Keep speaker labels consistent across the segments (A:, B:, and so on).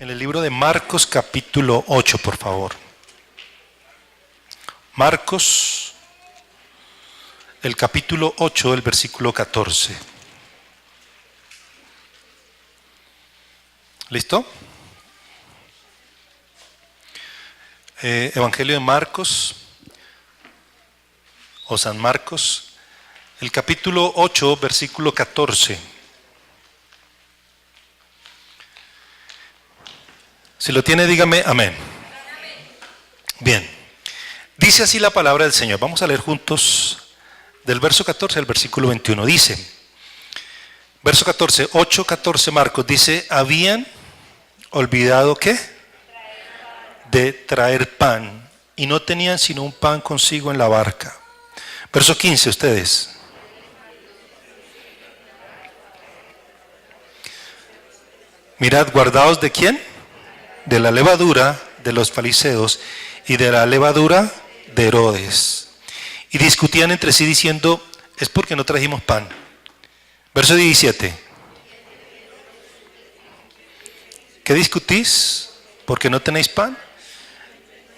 A: en el libro de Marcos capítulo 8, por favor. Marcos, el capítulo 8, el versículo 14. ¿Listo? Evangelio de Marcos, o San Marcos, el capítulo 8, versículo 14. Si lo tiene, dígame amén. Bien, dice así la palabra del Señor. Vamos a leer juntos del verso 14 al versículo 21. Dice, verso 14, 8, 14 Marcos, dice, habían olvidado ¿qué? De traer pan, y no tenían sino un pan consigo en la barca. Verso 15, ustedes. Mirad, guardaos de ¿quién? De la levadura de los fariseos y de la levadura de Herodes. Y discutían entre sí diciendo, es porque no trajimos pan. Verso 17. ¿Qué discutís? ¿Porque no tenéis pan?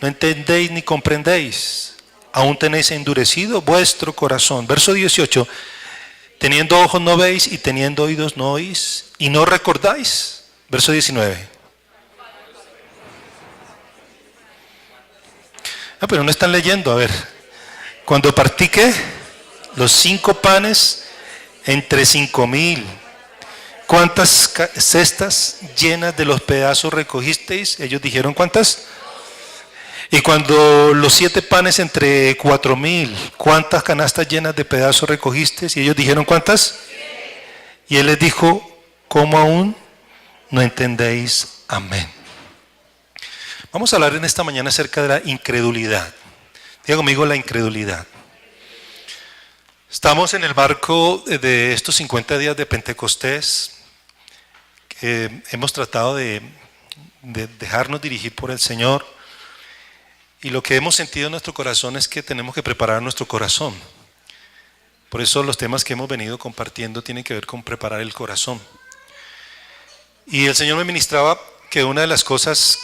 A: ¿No entendéis ni comprendéis? ¿Aún tenéis endurecido vuestro corazón? Verso 18. Teniendo ojos no veis y teniendo oídos no oís y no recordáis. Verso 19. Pero no están leyendo, a ver. Cuando partí, ¿qué? Los 5 panes entre 5,000. ¿Cuántas cestas llenas de los pedazos recogisteis? Ellos dijeron, ¿cuántas? Y cuando los 7 panes entre 4,000, ¿cuántas canastas llenas de pedazos recogisteis? Y ellos dijeron, ¿cuántas? Y él les dijo, ¿cómo aún no entendéis? Amén. Vamos a hablar en esta mañana acerca de la incredulidad. Diga conmigo la incredulidad. Estamos en el marco de estos 50 días de Pentecostés. Hemos tratado de dejarnos dirigir por el Señor. Y lo que hemos sentido en nuestro corazón es que tenemos que preparar nuestro corazón. Por eso los temas que hemos venido compartiendo tienen que ver con preparar el corazón. Y el Señor me ministraba que una de las cosas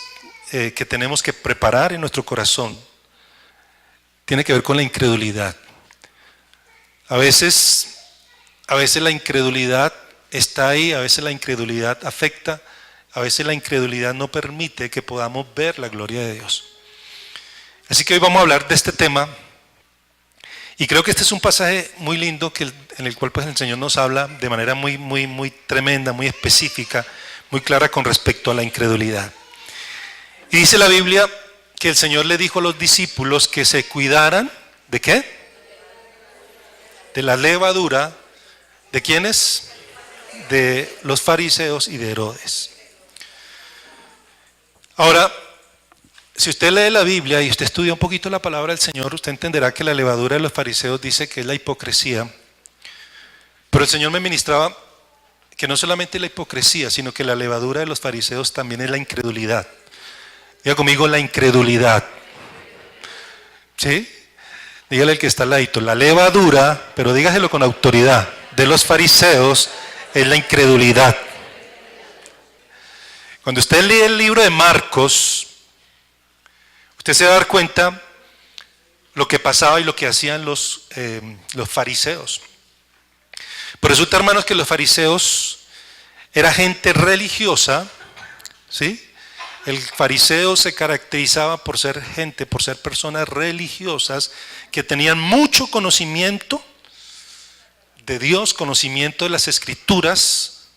A: que tenemos que preparar en nuestro corazón tiene que ver con la incredulidad. A veces la incredulidad está ahí, a veces la incredulidad afecta, a veces la incredulidad no permite que podamos ver la gloria de Dios. Así que hoy vamos a hablar de este tema y creo que este es un pasaje muy lindo en el cual pues el Señor nos habla de manera muy tremenda, muy específica, muy clara con respecto a la incredulidad. Y dice la Biblia que el Señor le dijo a los discípulos que se cuidaran, ¿de qué? De la levadura, ¿de quiénes? De los fariseos y de Herodes. Ahora, si usted lee la Biblia y usted estudia un poquito la palabra del Señor, usted entenderá que la levadura de los fariseos dice que es la hipocresía. Pero el Señor me ministraba que no solamente la hipocresía, sino que la levadura de los fariseos también es la incredulidad. Diga conmigo la incredulidad. ¿Sí? Dígale al que está al ladito, la levadura, pero dígaselo con autoridad, de los fariseos es la incredulidad. Cuando usted lee el libro de Marcos, usted se va a dar cuenta lo que pasaba y lo que hacían los fariseos. Pero resulta, hermanos, que los fariseos era gente religiosa, ¿sí? El fariseo se caracterizaba por ser personas religiosas que tenían mucho conocimiento de Dios, conocimiento de las Escrituras.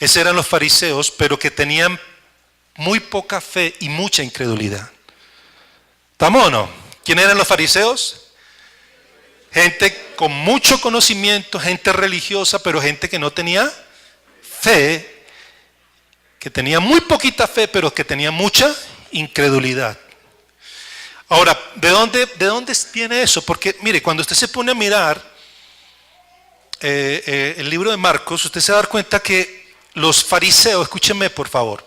A: Esos eran los fariseos, pero que tenían muy poca fe y mucha incredulidad. ¿Estamos o no? ¿Quién eran los fariseos? Gente con mucho conocimiento, gente religiosa, pero gente que no tenía fe, que tenía muy poquita fe, pero que tenía mucha incredulidad. Ahora, ¿de dónde viene eso? Porque, mire, cuando usted se pone a mirar el libro de Marcos, usted se va a dar cuenta que los fariseos, escúchenme por favor,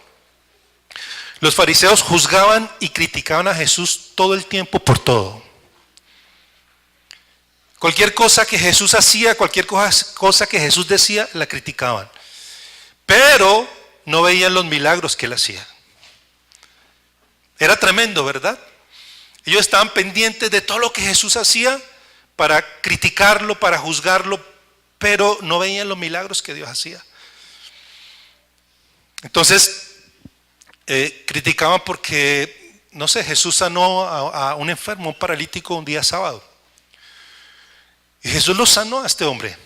A: los fariseos juzgaban y criticaban a Jesús todo el tiempo por todo. Cualquier cosa que Jesús hacía, cualquier cosa que Jesús decía, la criticaban. Pero no veían los milagros que él hacía. Era tremendo, ¿verdad? Ellos estaban pendientes de todo lo que Jesús hacía para criticarlo, para juzgarlo, pero no veían los milagros que Dios hacía. Entonces, criticaban porque, no sé, Jesús sanó a un enfermo, un paralítico, un día sábado. Y Jesús lo sanó a este hombre.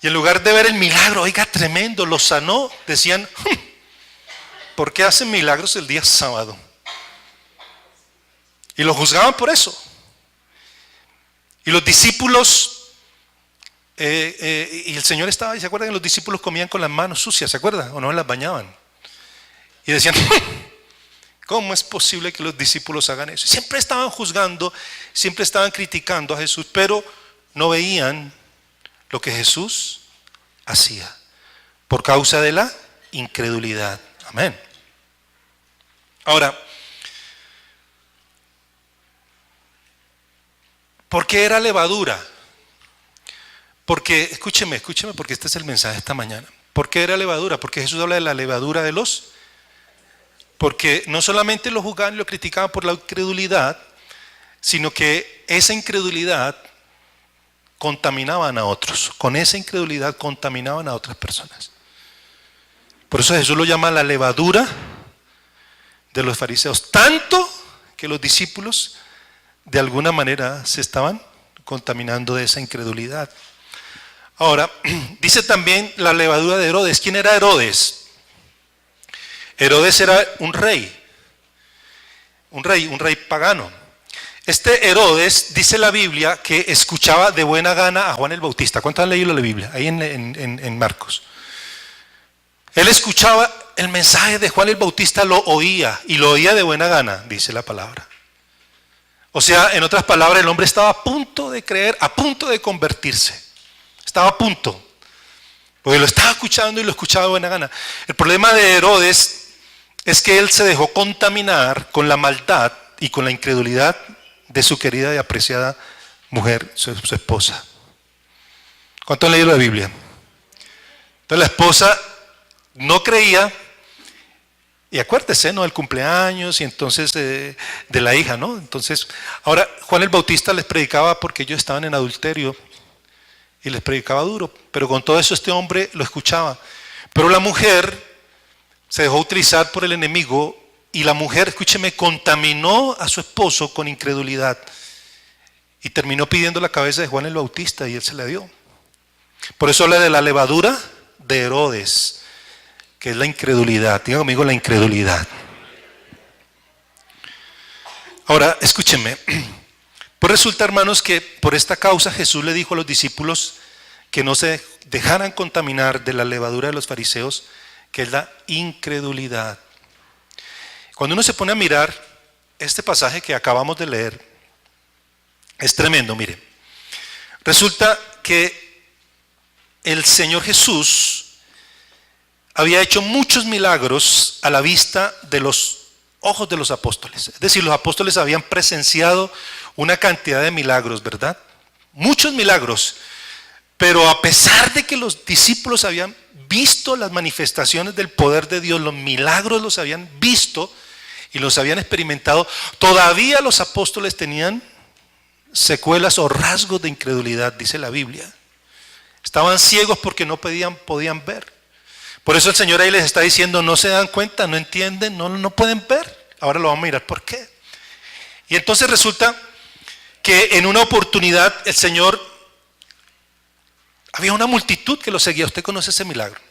A: Y en lugar de ver el milagro, oiga, tremendo, lo sanó, decían, ¿por qué hacen milagros el día sábado? Y lo juzgaban por eso. Y los discípulos, y el Señor estaba, y se acuerdan que los discípulos comían con las manos sucias, ¿se acuerdan? O no las bañaban. Y decían, ¿cómo es posible que los discípulos hagan eso? Y siempre estaban juzgando, siempre estaban criticando a Jesús, pero no veían lo que Jesús hacía por causa de la incredulidad. Amén. Ahora, ¿por qué era levadura? Porque, escúcheme, porque este es el mensaje de esta mañana. ¿Por qué era levadura? Porque Jesús habla de la levadura de los... Porque no solamente lo juzgaban y lo criticaban por la incredulidad, sino que esa incredulidad contaminaban a otros. Con esa incredulidad contaminaban a otras personas. Por eso Jesús lo llama la levadura de los fariseos. Tanto que los discípulos de alguna manera se estaban contaminando de esa incredulidad. Ahora, dice también la levadura de Herodes. ¿Quién era Herodes? Herodes era un rey pagano. Este Herodes, dice la Biblia, que escuchaba de buena gana a Juan el Bautista. ¿Cuántos han leído la Biblia? Ahí en Marcos. Él escuchaba el mensaje de Juan el Bautista, lo oía, y lo oía de buena gana, dice la palabra. O sea, en otras palabras, el hombre estaba a punto de creer, a punto de convertirse. Estaba a punto. Porque lo estaba escuchando y lo escuchaba de buena gana. El problema de Herodes es que él se dejó contaminar con la maldad y con la incredulidad de su querida y apreciada mujer, su esposa. ¿Cuánto han leído la Biblia? Entonces la esposa no creía, y acuérdese, ¿no? Del cumpleaños y entonces de la hija, ¿no? Entonces, ahora Juan el Bautista les predicaba porque ellos estaban en adulterio y les predicaba duro, pero con todo eso este hombre lo escuchaba. Pero la mujer se dejó utilizar por el enemigo y la mujer, escúcheme, contaminó a su esposo con incredulidad y terminó pidiendo la cabeza de Juan el Bautista y él se la dio. Por eso habla de la levadura de Herodes, que es la incredulidad. Diga conmigo, la incredulidad. Ahora, escúcheme, pues resulta, hermanos, que por esta causa Jesús le dijo a los discípulos que no se dejaran contaminar de la levadura de los fariseos, que es la incredulidad. Cuando uno se pone a mirar este pasaje que acabamos de leer, es tremendo, mire. Resulta que el Señor Jesús había hecho muchos milagros a la vista de los ojos de los apóstoles. Es decir, los apóstoles habían presenciado una cantidad de milagros, ¿verdad? Muchos milagros. Pero a pesar de que los discípulos habían visto las manifestaciones del poder de Dios, los milagros los habían visto y los habían experimentado, todavía los apóstoles tenían secuelas o rasgos de incredulidad, dice la Biblia. Estaban ciegos porque no podían ver. Por eso el Señor ahí les está diciendo, no se dan cuenta, no entienden, no pueden ver. Ahora lo vamos a mirar por qué. Y entonces resulta que en una oportunidad el Señor, había una multitud que lo seguía. Usted conoce ese milagro.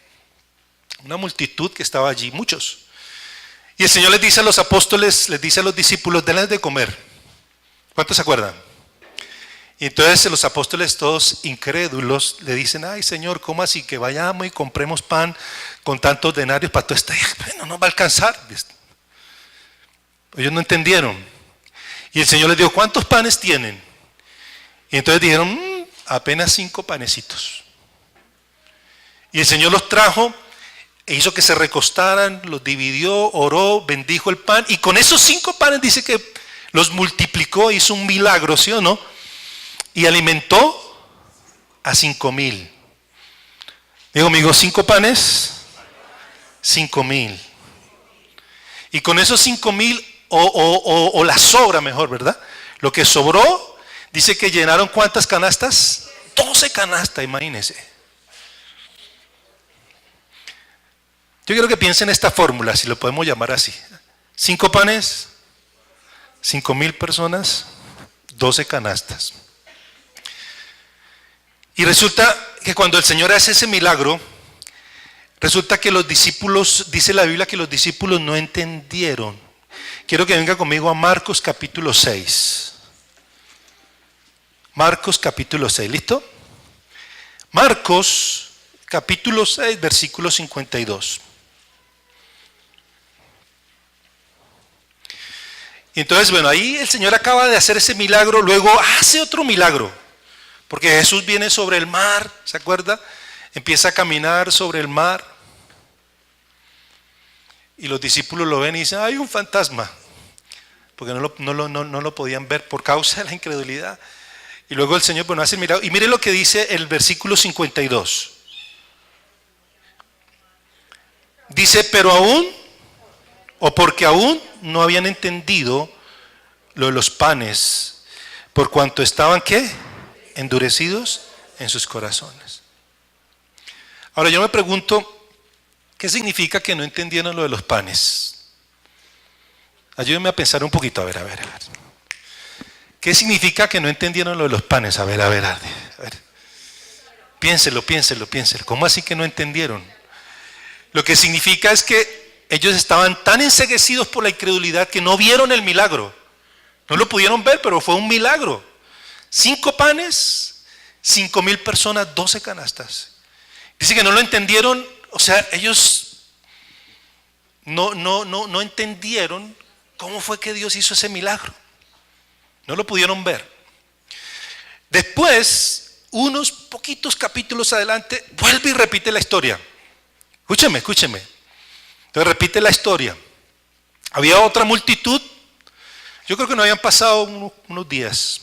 A: Una multitud que estaba allí, muchos. Y el Señor les dice a los apóstoles, les dice a los discípulos, denles de comer. ¿Cuántos se acuerdan? Y entonces los apóstoles todos incrédulos le dicen, ay Señor, ¿cómo así que vayamos y compremos pan con tantos denarios para todo esto? No nos va a alcanzar. Ellos no entendieron. Y el Señor les dijo, ¿cuántos panes tienen? Y entonces dijeron, apenas 5 panecitos. Y el Señor los trajo e hizo que se recostaran, los dividió, oró, bendijo el pan. Y con esos 5 panes dice que los multiplicó, hizo un milagro, ¿sí o no? Y alimentó a 5,000. Digo, amigo, 5 panes, 5,000. Y con esos 5,000 o la sobra mejor, ¿verdad? Lo que sobró, dice que llenaron ¿cuántas canastas? 12 canastas, imagínense. Yo quiero que piensen en esta fórmula, si lo podemos llamar así. 5 panes, 5,000 personas, 12 canastas. Y resulta que cuando el Señor hace ese milagro, resulta que los discípulos, dice la Biblia que los discípulos no entendieron. Quiero que venga conmigo a Marcos capítulo 6. Marcos capítulo 6, ¿listo? Marcos capítulo 6, versículo 52. Y entonces, bueno, ahí el Señor acaba de hacer ese milagro, luego hace otro milagro. Porque Jesús viene sobre el mar, ¿se acuerda? Empieza a caminar sobre el mar. Y los discípulos lo ven y dicen, hay un fantasma. Porque no lo podían ver por causa de la incredulidad. Y luego el Señor, bueno, hace el milagro. Y mire lo que dice el versículo 52. Dice, pero aún, o porque aún no habían entendido lo de los panes, por cuanto estaban, ¿qué? Endurecidos en sus corazones. Ahora yo me pregunto, ¿qué significa que no entendieron lo de los panes? Ayúdenme a pensar un poquito, a ver. ¿Qué significa que no entendieron lo de los panes? A ver. Piénselo. ¿Cómo así que no entendieron? Lo que significa es que ellos estaban tan enceguecidos por la incredulidad que no vieron el milagro. No lo pudieron ver, pero fue un milagro. 5 panes, 5,000 personas, 12 canastas. Dice que no lo entendieron, o sea, ellos no entendieron cómo fue que Dios hizo ese milagro. No lo pudieron ver. Después, unos poquitos capítulos adelante, vuelve y repite la historia. Escúcheme. Entonces repite la historia. Había otra multitud. Yo creo que no habían pasado unos días.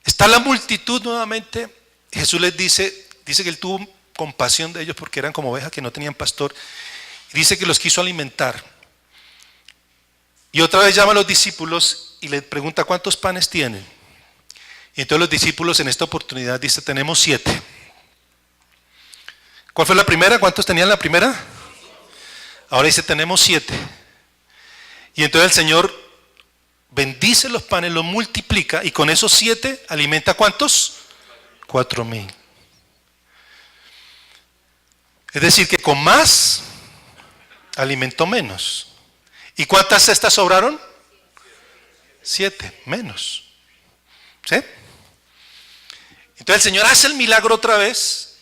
A: Está la multitud nuevamente. Jesús les dice que Él tuvo compasión de ellos porque eran como ovejas que no tenían pastor. Y dice que los quiso alimentar. Y otra vez llama a los discípulos y les pregunta ¿cuántos panes tienen? Y entonces los discípulos en esta oportunidad dicen tenemos 7. ¿Cuál fue la primera? ¿Cuántos tenían la primera? Ahora dice tenemos 7. Y entonces el Señor bendice los panes, los multiplica y con esos 7 alimenta ¿cuántos? 4,000. Es decir que con más alimentó menos. ¿Y cuántas cestas sobraron? 7, menos. ¿Sí? Entonces el Señor hace el milagro otra vez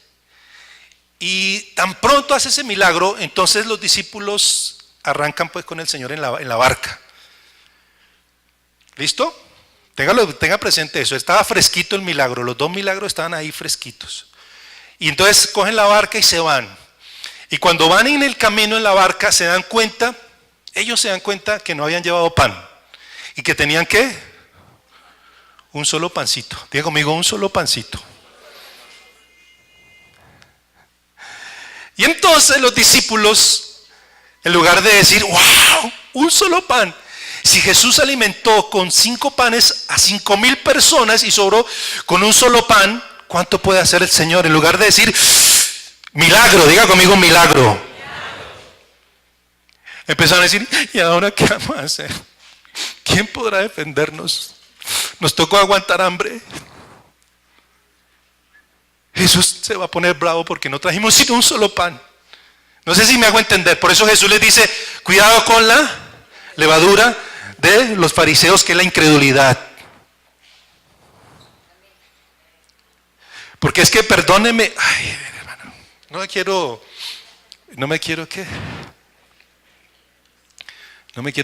A: y tan pronto hace ese milagro, entonces los discípulos arrancan pues con el Señor en la barca. ¿Listo? Tenga presente eso. Estaba fresquito el milagro. Los 2 milagros estaban ahí fresquitos. Y entonces cogen la barca y se van. Y cuando van en el camino en la barca ellos se dan cuenta que no habían llevado pan. Y que tenían ¿qué? Un solo pancito. Diga conmigo, un solo pancito. Y entonces los discípulos, en lugar de decir, wow, un solo pan. Si Jesús alimentó con 5 panes a 5,000 personas y sobró con un solo pan, ¿cuánto puede hacer el Señor? En lugar de decir, milagro, diga conmigo milagro. Empezaron a decir, ¿y ahora qué vamos a hacer? ¿Quién podrá defendernos? Nos tocó aguantar hambre. Jesús se va a poner bravo porque no trajimos sino un solo pan. No sé si me hago entender. Por eso Jesús les dice, cuidado con la levadura de los fariseos, que es la incredulidad. Porque es que, perdóneme, ay, hermano, no me quiero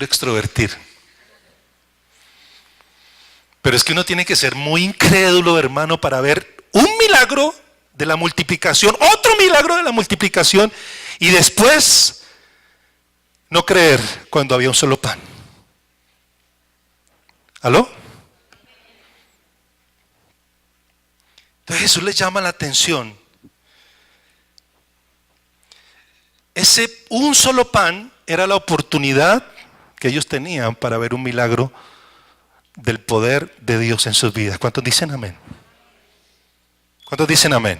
A: extrovertir. Pero es que uno tiene que ser muy incrédulo, hermano, para ver un milagro de la multiplicación, otro milagro de la multiplicación, y después no creer cuando había un solo pan. ¿Aló? Entonces Jesús les llama la atención. Ese un solo pan era la oportunidad que ellos tenían para ver un milagro del poder de Dios en sus vidas. ¿Cuántos dicen amén? ¿Cuántos dicen amén?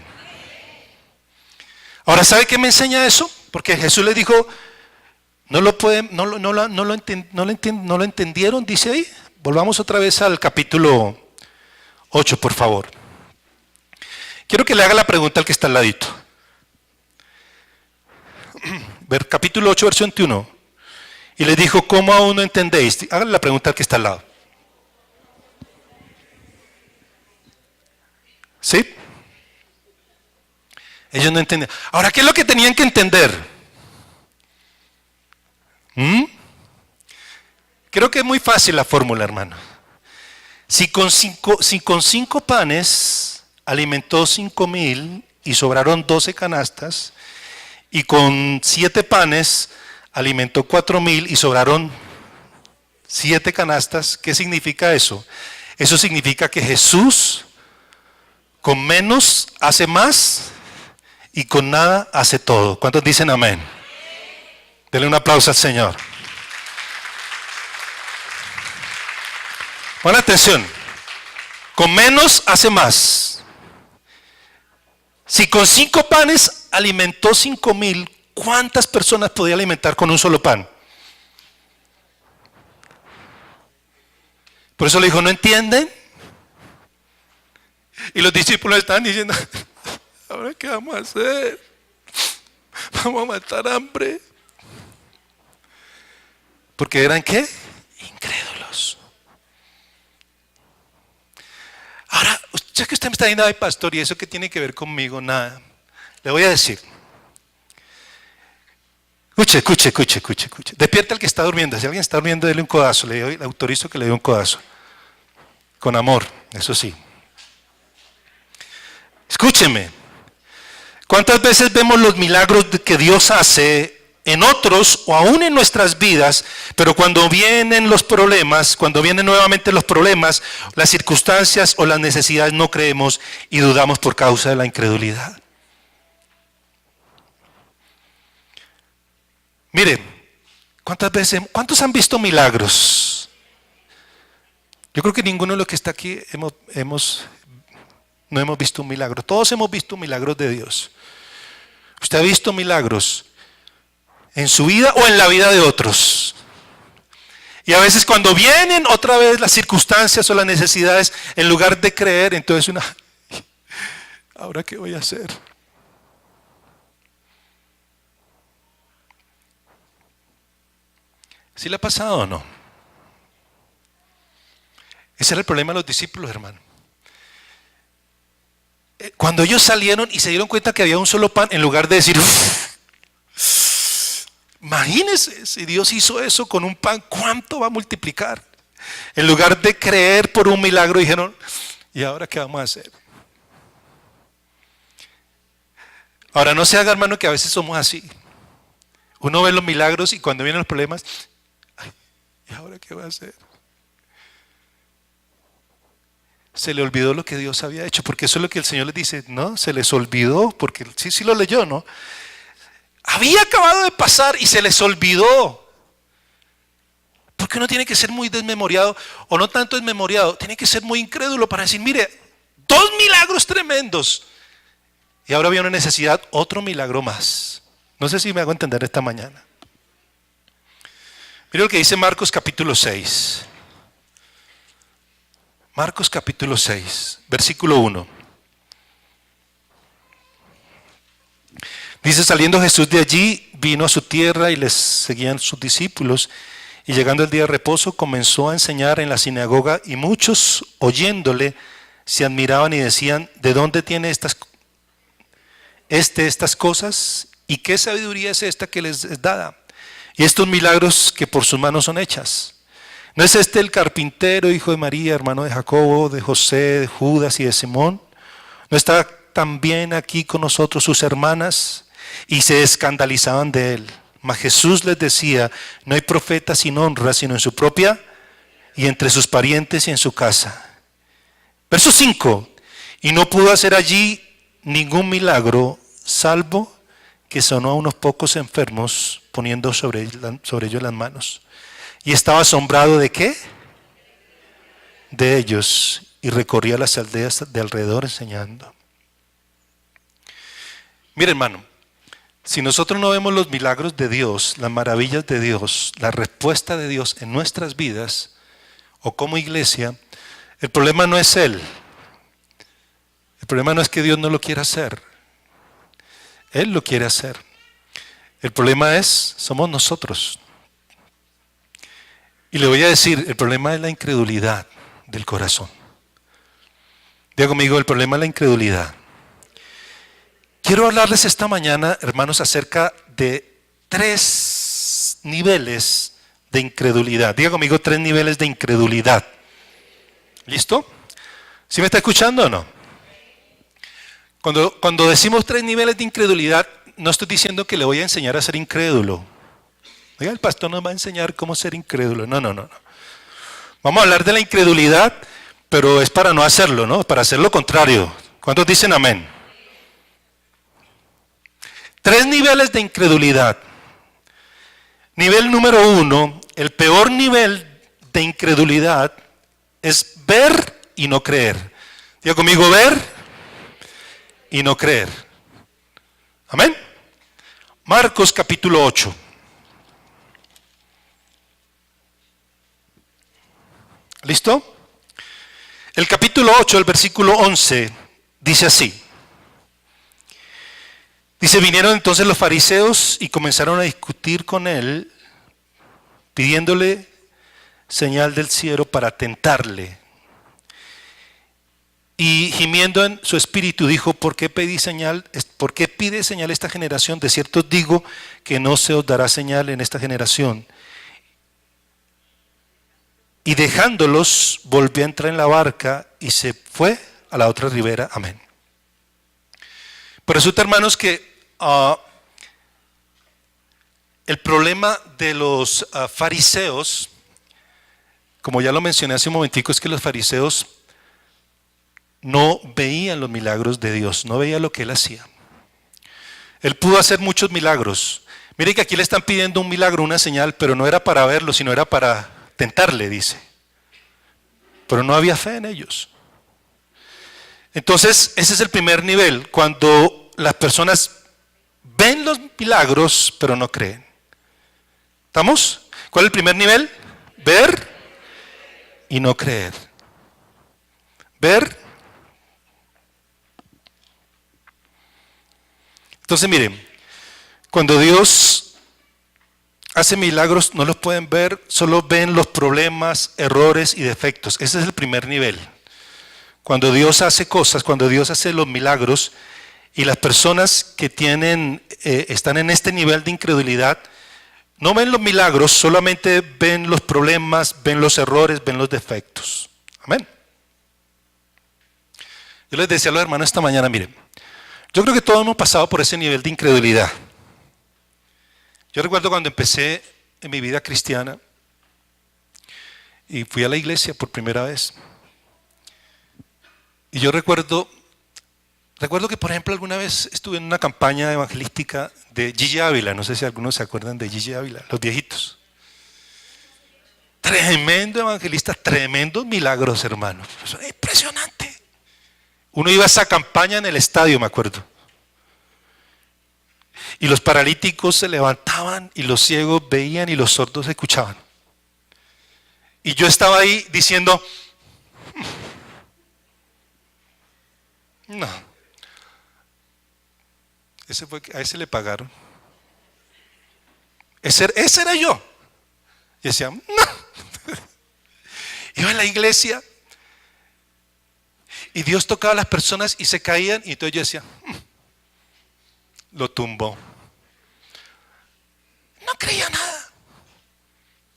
A: Ahora, ¿sabe qué me enseña eso? Porque Jesús les dijo, no lo entendieron, dice ahí. Volvamos otra vez al capítulo 8, por favor. Quiero que le haga la pregunta al que está al ladito. Ver capítulo 8, verso 21. Y les dijo, ¿cómo aún no entendéis? Háganle la pregunta al que está al lado. ¿Sí? Ellos no entendían. Ahora, ¿qué es lo que tenían que entender? Creo que es muy fácil la fórmula, hermano. Si con cinco panes alimentó 5,000 y sobraron 12 canastas, y con 7 panes alimentó 4,000 y sobraron 7 canastas, ¿qué significa eso? Eso significa que Jesús con menos hace más y con nada hace todo. ¿Cuántos dicen amén? Denle un aplauso al Señor. Pon atención. Con menos hace más. Si con 5 panes alimentó 5,000, ¿cuántas personas podía alimentar con un solo pan? Por eso le dijo, ¿no entienden? Y los discípulos estaban diciendo, ¿ahora qué vamos a hacer? Vamos a matar hambre. Porque eran ¿qué? Incrédulos. Ahora, ya que usted me está diciendo, ay pastor, ¿y eso qué tiene que ver conmigo? Nada. Le voy a decir. Escuche. Despierta al que está durmiendo. Si alguien está durmiendo, dele un codazo. Le autorizo que le dé un codazo. Con amor, eso sí. Escúcheme. ¿Cuántas veces vemos los milagros que Dios hace en otros o aún en nuestras vidas, pero cuando vienen los problemas, cuando vienen nuevamente los problemas, las circunstancias o las necesidades, no creemos y dudamos por causa de la incredulidad? Miren, ¿cuántos han visto milagros? Yo creo que ninguno de los que está aquí no hemos visto un milagro. Todos hemos visto milagros de Dios. ¿Usted ha visto milagros en su vida o en la vida de otros? Y a veces cuando vienen otra vez las circunstancias o las necesidades, en lugar de creer, entonces ¿ahora qué voy a hacer? ¿Sí le ha pasado o no? Ese era el problema de los discípulos, hermano. Cuando ellos salieron y se dieron cuenta que había un solo pan, en lugar de decir, imagínense, si Dios hizo eso con un pan, ¿cuánto va a multiplicar? En lugar de creer por un milagro, dijeron, ¿y ahora qué vamos a hacer? Ahora, no se haga, hermano, que a veces somos así. Uno ve los milagros y cuando vienen los problemas, ¿y ahora qué va a hacer? Se le olvidó lo que Dios había hecho, porque eso es lo que el Señor les dice, ¿no? Se les olvidó, porque sí lo leyó, ¿no? Había acabado de pasar y se les olvidó. Porque uno tiene que ser muy desmemoriado, o no tanto desmemoriado, tiene que ser muy incrédulo para decir, mire, 2 milagros tremendos. Y ahora había una necesidad, otro milagro más. No sé si me hago entender esta mañana. Mire lo que dice Marcos capítulo 6. Marcos capítulo 6, versículo 1. Dice, saliendo Jesús de allí, vino a su tierra y les seguían sus discípulos. Y llegando el día de reposo, comenzó a enseñar en la sinagoga y muchos, oyéndole, se admiraban y decían, ¿de dónde tiene estas cosas? ¿Y qué sabiduría es esta que les es dada? Y estos milagros que por sus manos son hechas. ¿No es este el carpintero, hijo de María, hermano de Jacobo, de José, de Judas y de Simón? ¿No está también aquí con nosotros sus hermanas? Y se escandalizaban de él. Mas Jesús les decía, no hay profeta sin honra, sino en su propia y entre sus parientes y en su casa. Verso 5. Y no pudo hacer allí ningún milagro, salvo que sanó a unos pocos enfermos, poniendo sobre ellos las manos. Y estaba asombrado ¿de qué? De ellos, y recorría las aldeas de alrededor enseñando. Mire, hermano, si nosotros no vemos los milagros de Dios, las maravillas de Dios, la respuesta de Dios en nuestras vidas, o como iglesia, el problema no es Él. El problema no es que Dios no lo quiera hacer. Él lo quiere hacer. El problema somos nosotros. Y le voy a decir, el problema es la incredulidad del corazón. Diga conmigo, el problema es la incredulidad. Quiero hablarles esta mañana, hermanos, acerca de 3 niveles de incredulidad. Diga conmigo 3 niveles de incredulidad. ¿Listo? ¿Sí me está escuchando o no? Cuando decimos 3 niveles de incredulidad, no estoy diciendo que le voy a enseñar a ser incrédulo. Oiga, el pastor nos va a enseñar cómo ser incrédulo. No. Vamos a hablar de la incredulidad, pero es para no hacerlo, ¿no? Para hacer lo contrario. ¿Cuántos dicen amén? 3 niveles de incredulidad. Nivel número 1, el peor nivel de incredulidad es ver y no creer. Diga conmigo, ver y no creer. Amén. Marcos capítulo 8. ¿Listo? El capítulo 8, el versículo 11, dice así. Dice, vinieron entonces los fariseos y comenzaron a discutir con él, pidiéndole señal del cielo para tentarle. Y gimiendo en su espíritu dijo, ¿por qué pide señal esta generación? De cierto os digo que no se os dará señal en esta generación. Y dejándolos, volvió a entrar en la barca y se fue a la otra ribera. Amén. Pero resulta, hermanos, que el problema de los fariseos, como ya lo mencioné hace un momentico, es que los fariseos no veían los milagros de Dios, no veían lo que Él hacía. Él pudo hacer muchos milagros. Mire que aquí le están pidiendo un milagro, una señal, pero no era para verlo, sino era para tentarle, dice. Pero no había fe en ellos. Entonces, ese es el primer nivel, cuando las personas ven los milagros, pero no creen. ¿Estamos? ¿Cuál es el primer nivel? Ver y no creer. Ver. Entonces, miren, cuando Dios hace milagros, no los pueden ver, solo ven los problemas, errores y defectos. Ese es el primer nivel. Cuando Dios hace cosas, cuando Dios hace los milagros, y las personas que están en este nivel de incredulidad, no ven los milagros, solamente ven los problemas, ven los errores, ven los defectos. Amén. Yo les decía a los hermanos esta mañana, miren, yo creo que todos hemos pasado por ese nivel de incredulidad. Yo recuerdo cuando empecé en mi vida cristiana y fui a la iglesia por primera vez. Y yo recuerdo que, por ejemplo, alguna vez estuve en una campaña evangelística de Gigi Ávila. No sé si algunos se acuerdan de Gigi Ávila, los viejitos. Tremendo evangelista, tremendos milagros, hermanos. Impresionante. Uno iba a esa campaña en el estadio, me acuerdo. Y los paralíticos se levantaban y los ciegos veían y los sordos escuchaban. Y yo estaba ahí diciendo, no. A ese le pagaron. Ese era yo. Y decía, no. Iba a la iglesia y Dios tocaba a las personas y se caían. Y entonces yo decía, lo tumbó. No creía nada.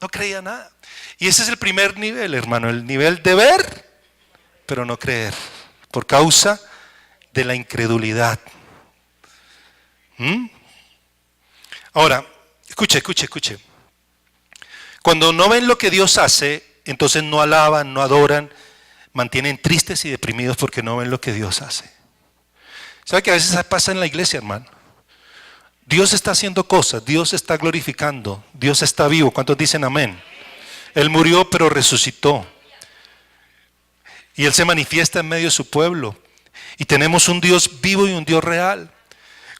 A: No creía nada. Y ese es el primer nivel, hermano. El nivel de ver, pero no creer. Por causa de la incredulidad. Ahora, escuche. Cuando no ven lo que Dios hace, entonces no alaban, no adoran, mantienen tristes y deprimidos porque no ven lo que Dios hace. ¿Sabe que a veces pasa en la iglesia, hermano? Dios está haciendo cosas, Dios está glorificando, Dios está vivo. ¿Cuántos dicen amén? Él murió pero resucitó. Y Él se manifiesta en medio de su pueblo. Y tenemos un Dios vivo y un Dios real.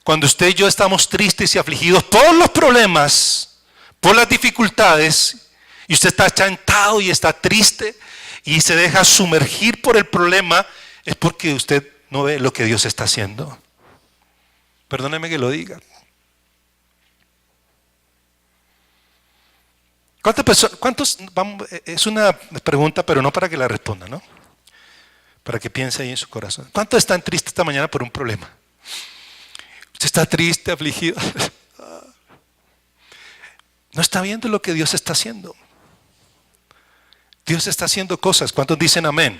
A: Cuando usted y yo estamos tristes y afligidos por los problemas, por las dificultades, y usted está achantado y está triste y se deja sumergir por el problema, es porque usted no ve lo que Dios está haciendo. Perdóneme que lo diga. ¿Cuántas personas, cuántos, vamos, es una pregunta, pero no para que la responda, ¿no? Para que piense ahí en su corazón. ¿Cuántos están tristes esta mañana por un problema? Usted está triste, afligido. No está viendo lo que Dios está haciendo. Dios está haciendo cosas. ¿Cuántos dicen amén?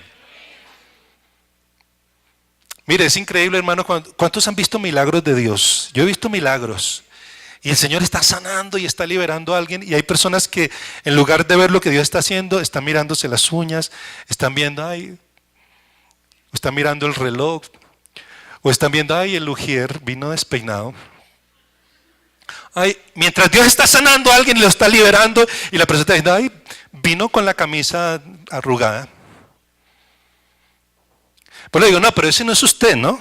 A: Mire, es increíble, hermano. ¿Cuántos han visto milagros de Dios? Yo he visto milagros. Y el Señor está sanando y está liberando a alguien. Y hay personas que en lugar de ver lo que Dios está haciendo, están mirándose las uñas, están viendo, ay, están mirando el reloj, o están viendo, ay, el ujier vino despeinado. Ay, mientras Dios está sanando a alguien y lo está liberando, y la persona está diciendo, ay, vino con la camisa arrugada. Pues le digo, no, pero ese no es usted, ¿no?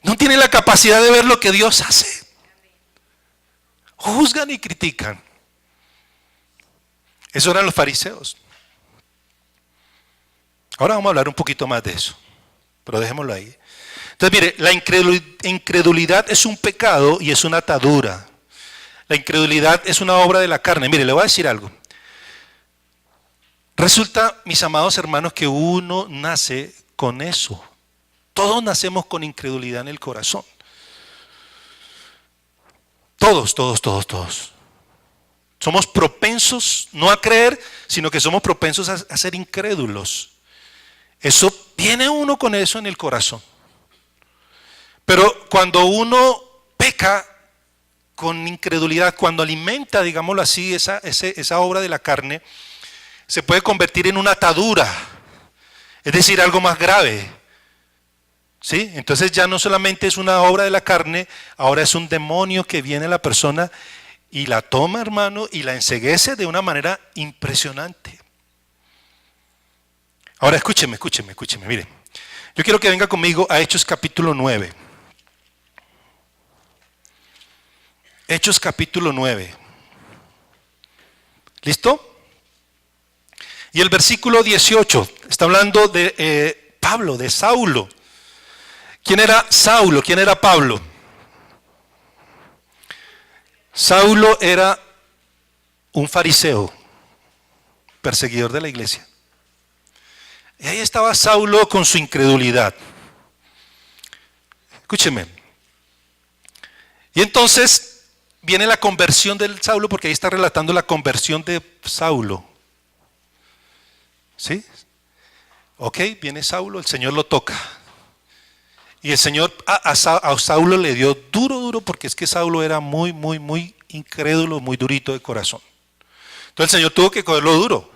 A: No tiene la capacidad de ver lo que Dios hace. Juzgan y critican. Eso eran los fariseos. Ahora vamos a hablar un poquito más de eso, pero dejémoslo ahí. Entonces, mire, la incredulidad es un pecado y es una atadura. La incredulidad es una obra de la carne. Mire, le voy a decir algo. Resulta, mis amados hermanos, que uno nace con eso. Todos nacemos con incredulidad en el corazón. Todos. Somos propensos no a creer, sino que somos propensos a ser incrédulos. Eso viene uno con eso en el corazón. Pero cuando uno peca con incredulidad, cuando alimenta, digámoslo así, esa obra de la carne, se puede convertir en una atadura, es decir, algo más grave. ¿Sí? Entonces ya no solamente es una obra de la carne, ahora es un demonio que viene a la persona y la toma, hermano, y la enceguece de una manera impresionante. Ahora escúcheme, mire. Yo quiero que venga conmigo a Hechos capítulo 9. Hechos capítulo 9. ¿Listo? Y el versículo 18 está hablando de Pablo, de Saulo. ¿Quién era Saulo? ¿Quién era Pablo? Saulo era un fariseo, perseguidor de la iglesia. Y ahí estaba Saulo con su incredulidad. Escúcheme. Y entonces viene la conversión del Saulo, porque ahí está relatando la conversión de Saulo. ¿Sí? Ok, viene Saulo, el Señor lo toca. Y el Señor a Saulo le dio duro, porque es que Saulo era muy incrédulo, muy durito de corazón. Entonces el Señor tuvo que cogerlo duro.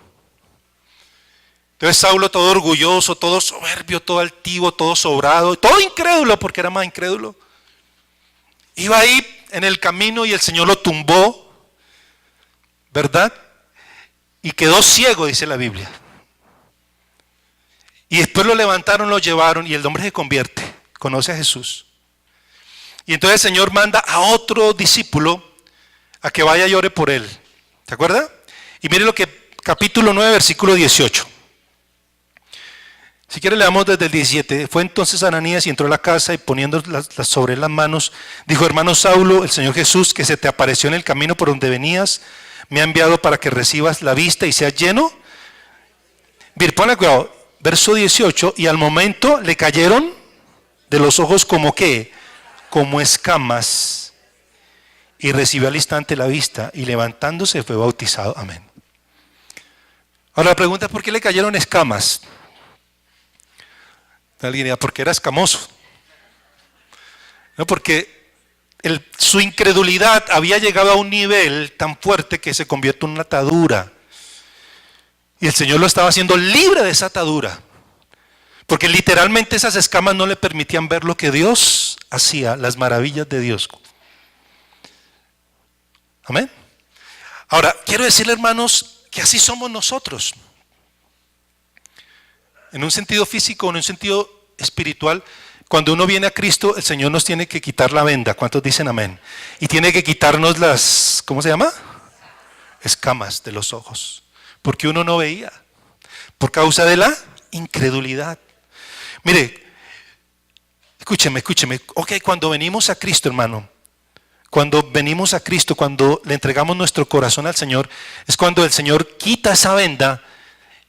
A: Entonces Saulo, todo orgulloso, todo soberbio, todo altivo, todo sobrado, todo incrédulo, porque era más incrédulo. Iba ahí en el camino y el Señor lo tumbó, ¿verdad? Y quedó ciego, dice la Biblia. Y después lo levantaron, lo llevaron y el hombre se convierte. Conoce a Jesús. Y entonces el Señor manda a otro discípulo a que vaya y ore por él. ¿Se acuerda? Y mire lo que, capítulo 9, versículo 18. Si quiere leamos desde el 17. Fue entonces Ananías y entró a la casa y poniendo sobre las manos, dijo: hermano Saulo, el Señor Jesús, que se te apareció en el camino por donde venías, me ha enviado para que recibas la vista y seas lleno. Bien, ponle cuidado. Verso 18, y al momento le cayeron de los ojos como ¿qué? Como escamas, y recibió al instante la vista, y levantándose fue bautizado. Amén. Ahora la pregunta es: ¿por qué le cayeron escamas? Alguien dirá: porque era escamoso. No, porque su incredulidad había llegado a un nivel tan fuerte que se convierte en una atadura. Y el Señor lo estaba haciendo libre de esa atadura. Porque literalmente esas escamas no le permitían ver lo que Dios hacía, las maravillas de Dios. Amén. Ahora, quiero decirle, hermanos, que así somos nosotros. En un sentido físico, en un sentido espiritual, cuando uno viene a Cristo, el Señor nos tiene que quitar la venda. ¿Cuántos dicen amén? Y tiene que quitarnos las, ¿cómo se llama? Escamas de los ojos. Porque uno no veía. Por causa de la incredulidad. Mire, escúcheme. Ok, cuando venimos a Cristo, hermano, cuando venimos a Cristo, cuando le entregamos nuestro corazón al Señor, es cuando el Señor quita esa venda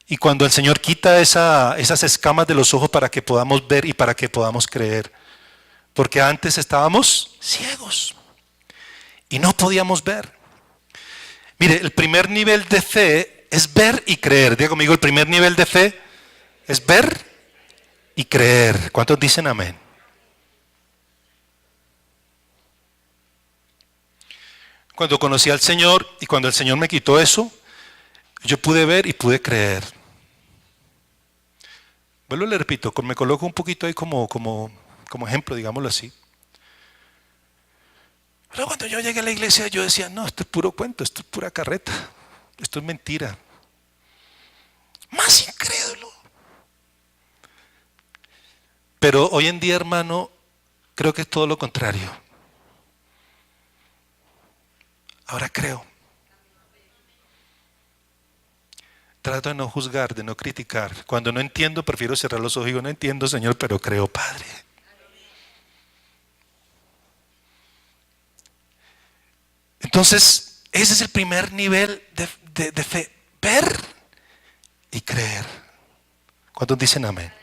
A: y cuando el Señor quita esas escamas de los ojos para que podamos ver y para que podamos creer. Porque antes estábamos ciegos y no podíamos ver. Mire, el primer nivel de fe es ver y creer. Diga conmigo, el primer nivel de fe es ver y creer. ¿Cuántos dicen amén? Cuando conocí al Señor y cuando el Señor me quitó eso, yo pude ver y pude creer. Vuelvo y le repito, me coloco un poquito ahí como ejemplo, digámoslo así. Pero cuando yo llegué a la iglesia, yo decía, no, esto es puro cuento, esto es pura carreta, esto es mentira. Más incrédulo. Pero hoy en día, hermano, creo que es todo lo contrario. Ahora creo. Trato de no juzgar, de no criticar. Cuando no entiendo, prefiero cerrar los ojos y digo, no entiendo, Señor, pero creo, Padre. Entonces, ese es el primer nivel de fe. Ver y creer. ¿Cuántos dicen amén?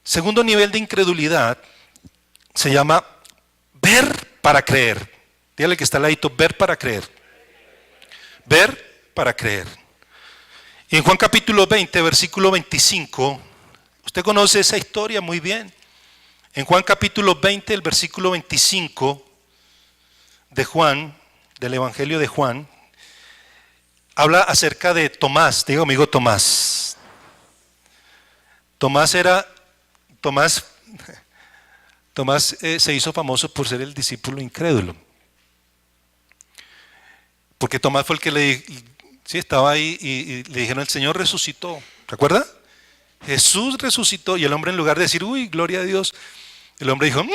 A: Segundo nivel de incredulidad se llama ver para creer. Dígale que está al ladito, ver para creer. Ver para creer. Y en Juan capítulo 20, versículo 25, usted conoce esa historia muy bien. En Juan capítulo 20, el versículo 25 de Juan, del Evangelio de Juan, habla acerca de Tomás. Diga conmigo Tomás. Tomás se hizo famoso por ser el discípulo incrédulo. Porque Tomás fue el que estaba ahí y le dijeron, el Señor resucitó. ¿Se acuerda? Jesús resucitó y el hombre, en lugar de decir, uy, gloria a Dios, el hombre dijo, no,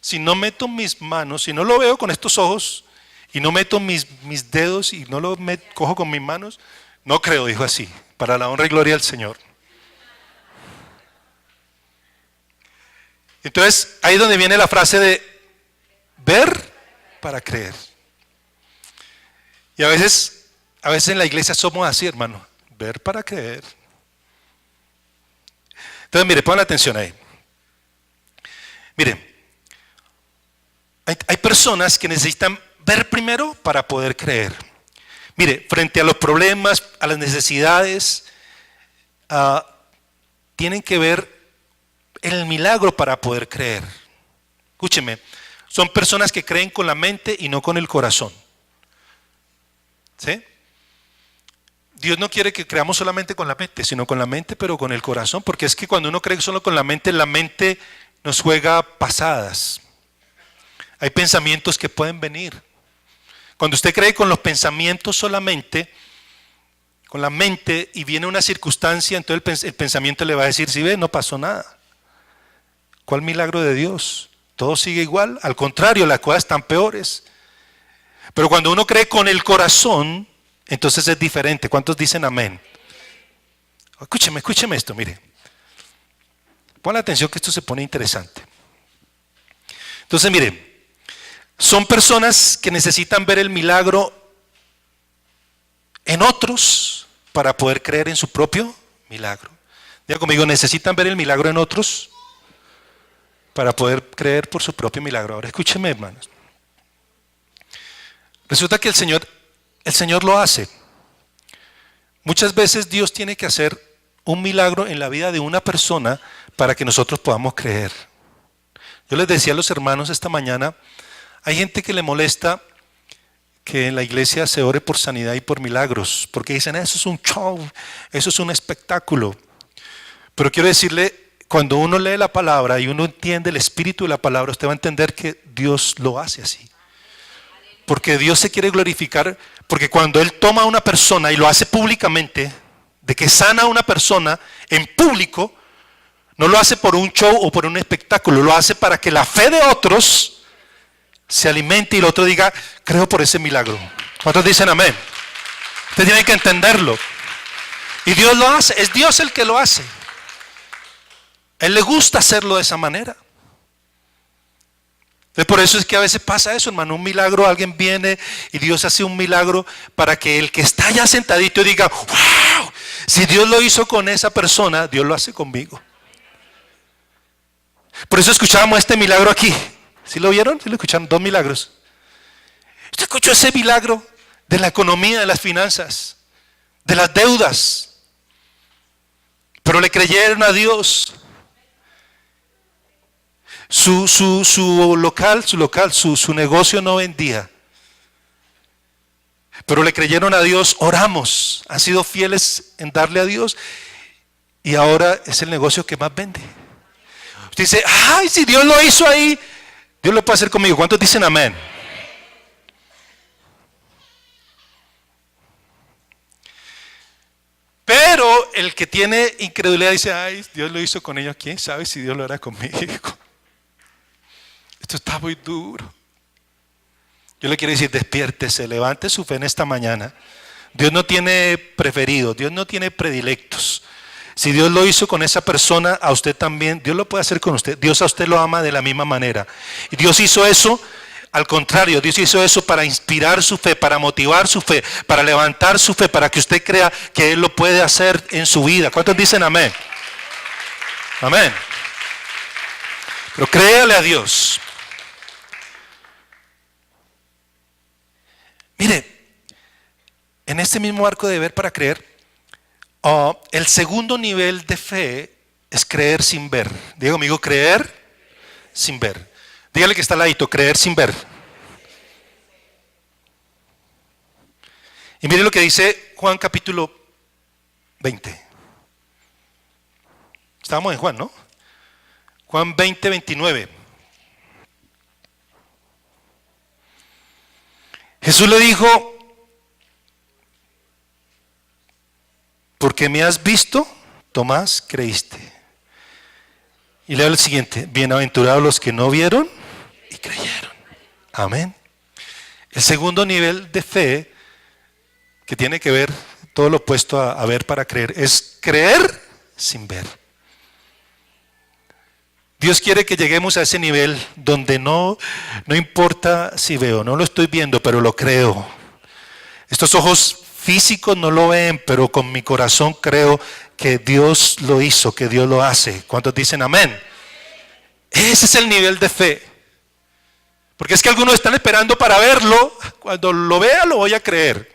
A: si no meto mis manos, si no lo veo con estos ojos y no meto mis dedos y no lo cojo con mis manos, no creo, dijo así, para la honra y gloria del Señor. Entonces, ahí es donde viene la frase de ver para creer. Y a veces en la iglesia somos así, hermano, ver para creer. Entonces, mire, pongan atención ahí. Mire, hay personas que necesitan ver primero para poder creer. Mire, frente a los problemas, a las necesidades, tienen que ver el milagro para poder creer. Escúcheme, son personas que creen con la mente y no con el corazón. ¿Sí? Dios no quiere que creamos solamente con la mente, sino con la mente, pero con el corazón, porque es que cuando uno cree solo con la mente nos juega pasadas. Hay pensamientos que pueden venir. Cuando usted cree con los pensamientos solamente, con la mente, y viene una circunstancia, entonces el pensamiento le va a decir, si ve, no pasó nada. ¿Cuál milagro de Dios? Todo sigue igual, al contrario, las cosas están peores. Pero cuando uno cree con el corazón, entonces es diferente. ¿Cuántos dicen amén? Escúcheme esto, mire. Ponle atención que esto se pone interesante. Entonces, mire, son personas que necesitan ver el milagro en otros para poder creer en su propio milagro. Diga conmigo, necesitan ver el milagro en otros para poder creer por su propio milagro. Ahora escúcheme, hermanos. Resulta que el Señor lo hace. Muchas veces Dios tiene que hacer un milagro en la vida de una persona para que nosotros podamos creer. Yo les decía a los hermanos esta mañana, hay gente que le molesta que en la iglesia se ore por sanidad y por milagros, porque dicen, eso es un show, eso es un espectáculo. Pero quiero decirle, cuando uno lee la palabra y uno entiende el espíritu de la palabra, usted va a entender que Dios lo hace así. Porque Dios se quiere glorificar, porque cuando Él toma a una persona y lo hace públicamente, de que sana a una persona en público, no lo hace por un show o por un espectáculo, lo hace para que la fe de otros se alimente y el otro diga, creo por ese milagro. ¿Cuántos dicen amén? Ustedes tienen que entenderlo. Y Dios lo hace, es Dios el que lo hace. A Él le gusta hacerlo de esa manera. Entonces, por eso es que a veces pasa eso, hermano, un milagro, alguien viene y Dios hace un milagro para que el que está ya sentadito diga, wow, si Dios lo hizo con esa persona, Dios lo hace conmigo. Por eso escuchábamos este milagro aquí. ¿Sí lo vieron? ¿Sí lo escucharon? 2 milagros. ¿Usted escuchó ese milagro de la economía, de las finanzas, de las deudas? Pero le creyeron a Dios. Su negocio no vendía. Pero le creyeron a Dios, oramos, han sido fieles en darle a Dios y ahora es el negocio que más vende. Usted dice, ay, si Dios lo hizo ahí, Dios lo puede hacer conmigo. ¿Cuántos dicen amén? Pero el que tiene incredulidad dice, ay, Dios lo hizo con ellos, ¿quién sabe si Dios lo hará conmigo? Esto está muy duro. Yo le quiero decir, despiértese, levante su fe en esta mañana. Dios no tiene preferidos, Dios no tiene predilectos. Si Dios lo hizo con esa persona, a usted también, Dios lo puede hacer con usted. Dios a usted lo ama de la misma manera. Y Dios hizo eso, al contrario, Dios hizo eso para inspirar su fe, para motivar su fe, para levantar su fe, para que usted crea que Él lo puede hacer en su vida. ¿Cuántos dicen amén? Amén. Pero créale a Dios. Mire, en este mismo arco de ver para creer, el segundo nivel de fe es creer sin ver. Diga conmigo, creer sin ver. Dígale que está al ladito, creer sin ver. Y mire lo que dice Juan capítulo 20. Estábamos en Juan, ¿no? Juan 20, 29. Jesús le dijo, porque me has visto, Tomás, creíste. Y leo el siguiente, bienaventurados los que no vieron y creyeron. Amén. El segundo nivel de fe, que tiene que ver, todo lo opuesto a ver para creer, es creer sin ver. Dios quiere que lleguemos a ese nivel donde no importa si veo, no lo estoy viendo, pero lo creo. Estos ojos físicos no lo ven, pero con mi corazón creo que Dios lo hizo, que Dios lo hace. ¿Cuántos dicen amén? Ese es el nivel de fe. Porque es que algunos están esperando para verlo. Cuando lo vea lo voy a creer.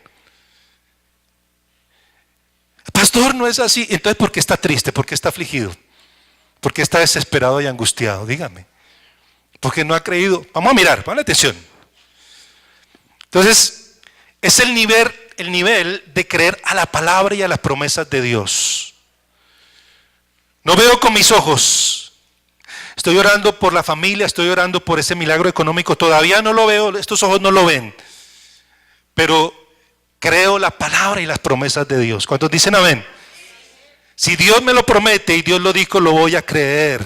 A: Pastor, no es así. Entonces, ¿por qué está triste? ¿Por qué está afligido? ¿Por qué está desesperado y angustiado? Dígame. Porque no ha creído. Vamos a mirar, ponle atención. Entonces, es el nivel de creer a la palabra y a las promesas de Dios. No veo con mis ojos. Estoy orando por la familia, estoy orando por ese milagro económico. Todavía no lo veo, estos ojos no lo ven. Pero creo la palabra y las promesas de Dios. ¿Cuántos dicen amén? Si Dios me lo promete y Dios lo dijo, lo voy a creer.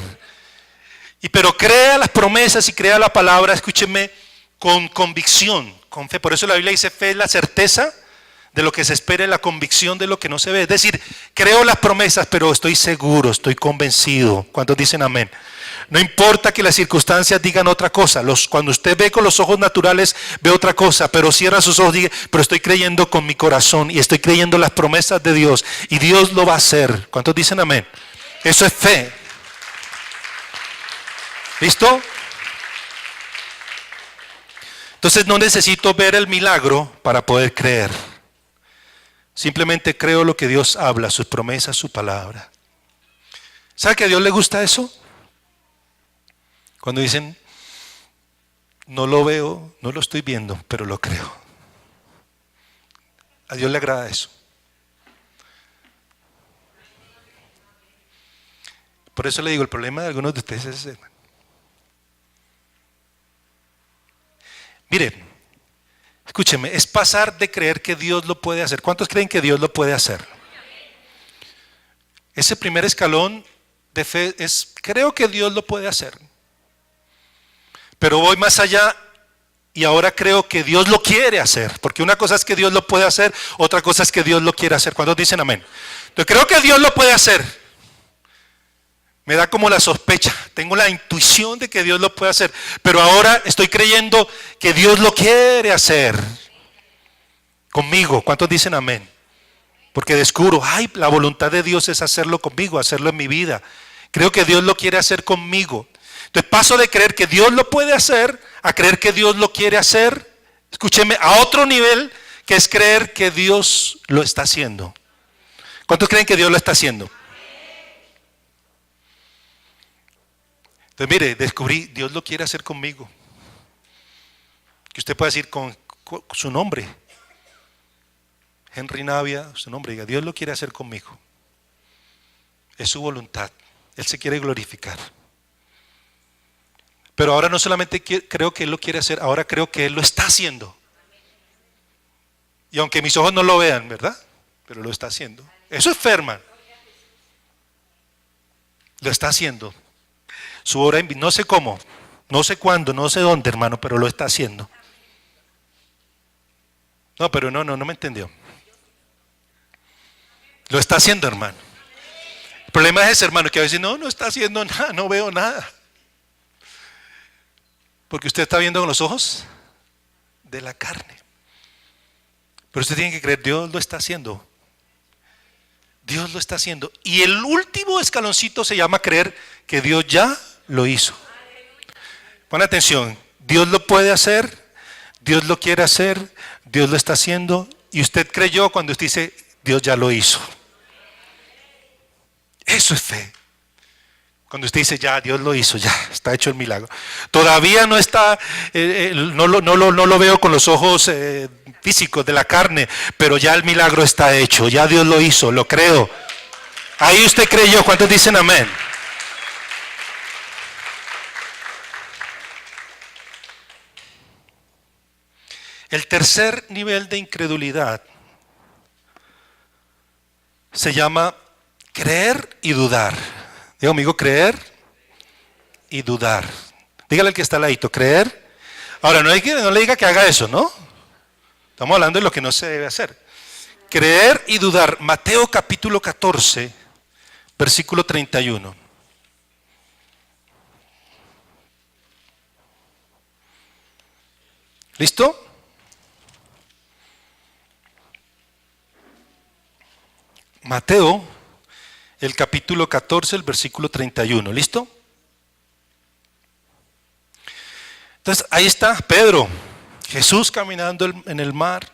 A: Pero crea las promesas y crea la palabra, escúcheme, con convicción, con fe. Por eso la Biblia dice, fe es la certeza de lo que se espera y la convicción de lo que no se ve. Es decir, creo las promesas, pero estoy seguro, estoy convencido. ¿Cuántos dicen amén? No importa que las circunstancias digan otra cosa. Cuando usted ve con los ojos naturales, ve otra cosa, pero cierra sus ojos y dice, pero estoy creyendo con mi corazón y estoy creyendo las promesas de Dios y Dios lo va a hacer. ¿Cuántos dicen amén? Eso es fe. ¿Listo? Entonces no necesito ver el milagro para poder creer. Simplemente creo lo que Dios habla, sus promesas, su palabra. ¿Sabe que a Dios le gusta eso? Cuando dicen, no lo veo, no lo estoy viendo, pero lo creo. A Dios le agrada eso. Por eso le digo, el problema de algunos de ustedes es ese. Mire, Escúcheme, es pasar de creer que Dios lo puede hacer. ¿Cuántos creen que Dios lo puede hacer? Ese primer escalón de fe es, creo que Dios lo puede hacer. Pero voy más allá y ahora creo que Dios lo quiere hacer. Porque una cosa es que Dios lo puede hacer, otra cosa es que Dios lo quiere hacer. ¿Cuántos dicen amén? Entonces creo que Dios lo puede hacer. Me da como la sospecha, tengo la intuición de que Dios lo puede hacer. Pero ahora estoy creyendo que Dios lo quiere hacer conmigo. ¿Cuántos dicen amén? Porque descubro, ay, la voluntad de Dios es hacerlo conmigo, hacerlo en mi vida. Creo que Dios lo quiere hacer conmigo. Entonces paso de creer que Dios lo puede hacer a creer que Dios lo quiere hacer, escúcheme, a otro nivel, que es creer que Dios lo está haciendo. ¿Cuántos creen que Dios lo está haciendo? Entonces mire, descubrí, Dios lo quiere hacer conmigo. Que usted pueda decir con su nombre. Henry Navia, su nombre, diga, Dios lo quiere hacer conmigo. Es su voluntad. Él se quiere glorificar. Pero ahora no solamente creo que Él lo quiere hacer, ahora creo que Él lo está haciendo. Y aunque mis ojos no lo vean, ¿verdad? Pero lo está haciendo. Eso es fe, hermano. Lo está haciendo. Su obra, no sé cómo, no sé cuándo, no sé dónde, hermano, pero lo está haciendo. No, pero no me entendió. Lo está haciendo, hermano. El problema es ese, hermano, que a veces no está haciendo nada, no veo nada. Porque usted está viendo con los ojos de la carne. Pero usted tiene que creer, Dios lo está haciendo. Dios lo está haciendo. Y el último escaloncito se llama creer que Dios ya lo hizo. Pon atención, Dios lo puede hacer, Dios lo quiere hacer, Dios lo está haciendo. Y usted creyó cuando usted dice, Dios ya lo hizo. Eso es fe. Cuando usted dice, ya, Dios lo hizo, ya, está hecho el milagro. Todavía no está, no lo veo con los ojos físicos de la carne, pero ya el milagro está hecho, ya Dios lo hizo, lo creo. Ahí usted creyó, ¿cuántos dicen amén? El tercer nivel de incredulidad se llama creer y dudar. Diga conmigo, creer y dudar. Dígale al que está al ladito, creer. Ahora, no le diga que haga eso, ¿no? Estamos hablando de lo que no se debe hacer. Creer y dudar. Mateo capítulo 14, versículo 31. ¿Listo? Mateo, el capítulo 14, el versículo 31. ¿Listo? Entonces, ahí está Pedro, Jesús caminando en el mar.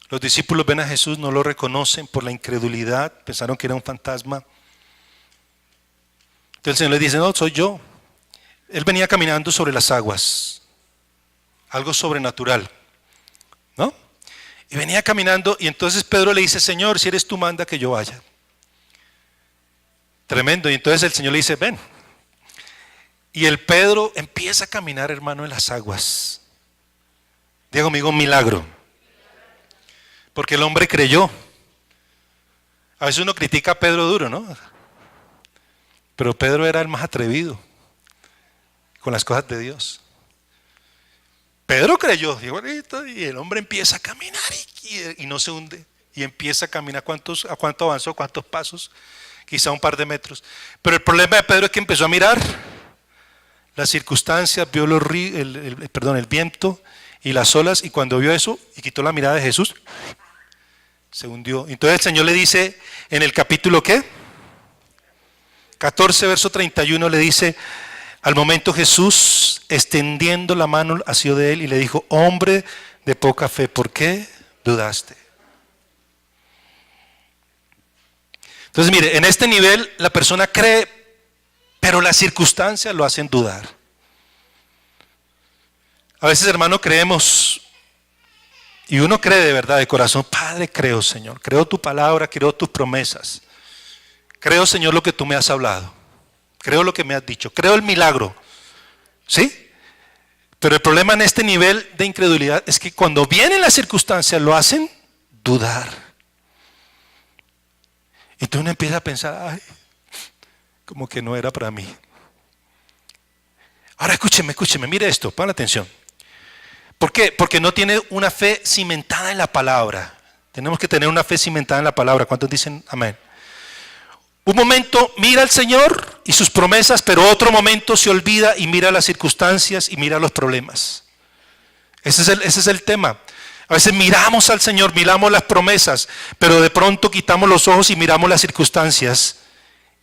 A: Los discípulos ven a Jesús, no lo reconocen por la incredulidad, pensaron que era un fantasma. Entonces el Señor les dice, no, soy yo. Él venía caminando sobre las aguas, algo sobrenatural, ¿no? Y venía caminando y entonces Pedro le dice, Señor, si eres tú, manda que yo vaya. Tremendo. Y entonces el Señor le dice, ven. Y el Pedro empieza a caminar, hermano, en las aguas. Diga conmigo, un milagro. Porque el hombre creyó. A veces uno critica a Pedro duro, ¿no? Pero Pedro era el más atrevido con las cosas de Dios. Pedro creyó, y el hombre empieza a caminar y no se hunde. Y empieza a caminar, ¿a cuánto avanzó? ¿Cuántos pasos? Quizá un par de metros. Pero el problema de Pedro es que empezó a mirar las circunstancias, vio el viento y las olas, y cuando vio eso y quitó la mirada de Jesús, se hundió. Entonces el Señor le dice en el capítulo ¿qué? 14, verso 31, le dice, al momento Jesús, extendiendo la mano hacia de él y le dijo, hombre de poca fe, ¿por qué dudaste? Entonces mire, en este nivel la persona cree, pero las circunstancias lo hacen dudar. A veces, hermano, creemos, y uno cree de verdad, de corazón, Padre, creo, Señor, creo tu palabra, creo tus promesas, creo, Señor, lo que tú me has hablado, creo lo que me has dicho, creo el milagro, ¿sí? Pero el problema en este nivel de incredulidad es que cuando vienen las circunstancias lo hacen dudar. Y tú uno empieza a pensar, ay, como que no era para mí. Ahora escúcheme, mire esto, pongan atención. ¿Por qué? Porque no tiene una fe cimentada en la palabra. Tenemos que tener una fe cimentada en la palabra. ¿Cuántos dicen amén? Un momento mira al Señor y sus promesas, pero otro momento se olvida y mira las circunstancias y mira los problemas. Ese es el tema. A veces miramos al Señor, miramos las promesas, pero de pronto quitamos los ojos y miramos las circunstancias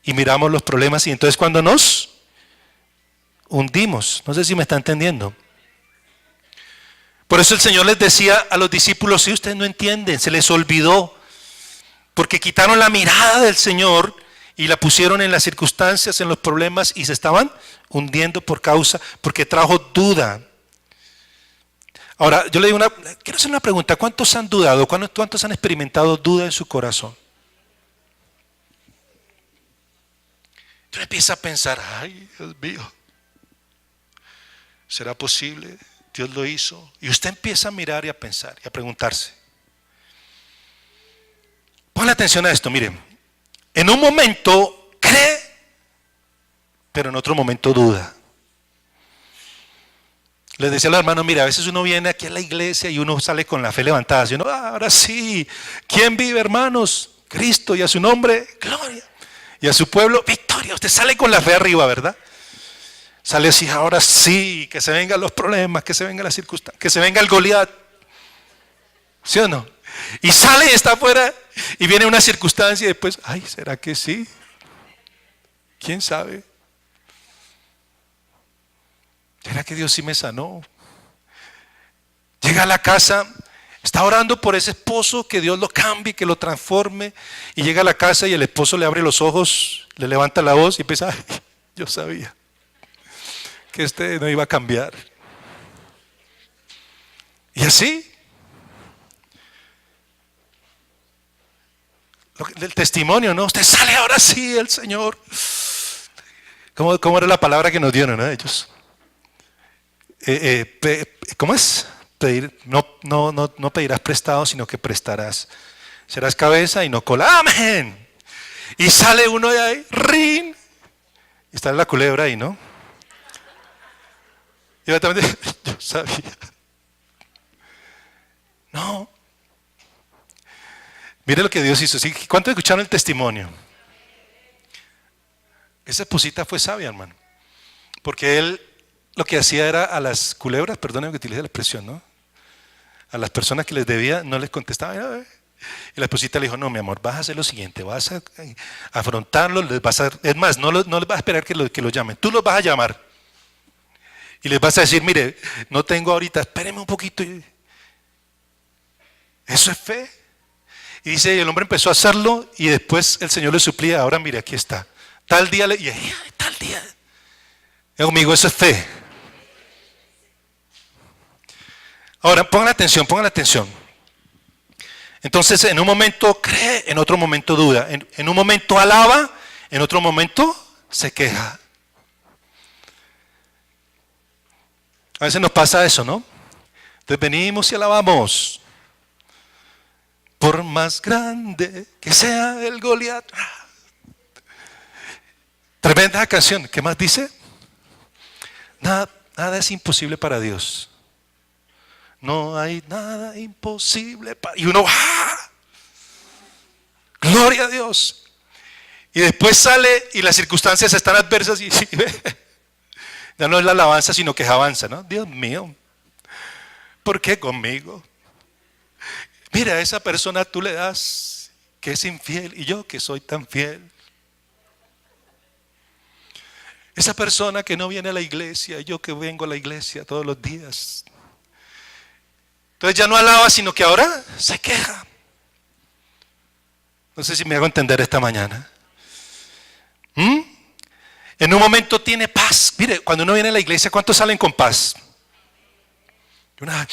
A: y miramos los problemas, y entonces cuando nos hundimos. No sé si me está entendiendo. Por eso el Señor les decía a los discípulos, si ustedes no entienden, se les olvidó, porque quitaron la mirada del Señor y la pusieron en las circunstancias, en los problemas, y se estaban hundiendo porque trajo duda. Ahora, yo le digo quiero hacer una pregunta, ¿cuántos han dudado? ¿Cuántos han experimentado duda en su corazón? Yo empiezo a pensar, ay, Dios mío, ¿será posible? Dios lo hizo. Y usted empieza a mirar y a pensar y a preguntarse. Ponle atención a esto, miren. En un momento cree, pero en otro momento duda. Les decía a los hermanos, mira, a veces uno viene aquí a la iglesia y uno sale con la fe levantada. Y uno, ahora sí, ¿quién vive, hermanos? Cristo, y a su nombre, gloria. Y a su pueblo, victoria. Usted sale con la fe arriba, ¿verdad? Sale así, ahora sí, que se vengan los problemas, que se vengan las circunstancias, que se venga el Goliat. ¿Sí o no? Y sale y está afuera y viene una circunstancia y después, ay, ¿será que sí? ¿Quién sabe? ¿Será que Dios sí me sanó? Llega a la casa, está orando por ese esposo, que Dios lo cambie, que lo transforme, y llega a la casa y el esposo le abre los ojos, le levanta la voz y empieza, ay, yo sabía que este no iba a cambiar. Y así, el testimonio, ¿no? Usted sale ahora sí, el Señor. ¿Cómo era la palabra que nos dieron, ¿no? Ellos? ¿Cómo es? Pedir, no pedirás prestado, sino que prestarás. Serás cabeza y no cola. ¡Amén! Y sale uno de ahí, ¡rin! Y está la culebra ahí, ¿no? Y yo también, yo sabía. No. Mire lo que Dios hizo. ¿Sí? ¿Cuántos escucharon el testimonio? Esa esposita fue sabia, hermano. Porque él lo que hacía era a las culebras, perdónenme que utilice la expresión, ¿no? A las personas que les debía, no les contestaba. Y la esposita le dijo, no, mi amor, vas a hacer lo siguiente, vas a afrontarlos, es más, no les vas a esperar que lo llamen, tú los vas a llamar. Y les vas a decir, mire, no tengo ahorita, espéreme un poquito. Eso es fe. Y dice, el hombre empezó a hacerlo y después el Señor le suplía, ahora mire, aquí está. Tal día, tal día. Conmigo, eso es fe. Ahora, pongan atención. Entonces, en un momento cree, en otro momento duda. En un momento alaba, en otro momento se queja. A veces nos pasa eso, ¿no? Entonces venimos y alabamos. Por más grande que sea el Goliat. Tremenda canción. ¿Qué más dice? Nada es imposible para Dios. No hay nada imposible para... Y uno, ¡ah! Gloria a Dios. Y después sale y las circunstancias están adversas y ya no es la alabanza, sino que es avanza, ¿no? Dios mío, ¿por qué conmigo? Mira, a esa persona tú le das que es infiel y yo que soy tan fiel. Esa persona que no viene a la iglesia, yo que vengo a la iglesia todos los días. Entonces ya no alaba, sino que ahora se queja. No sé si me hago entender esta mañana. En un momento tiene paz. Mire, cuando uno viene a la iglesia, ¿cuántos salen con paz? Ay,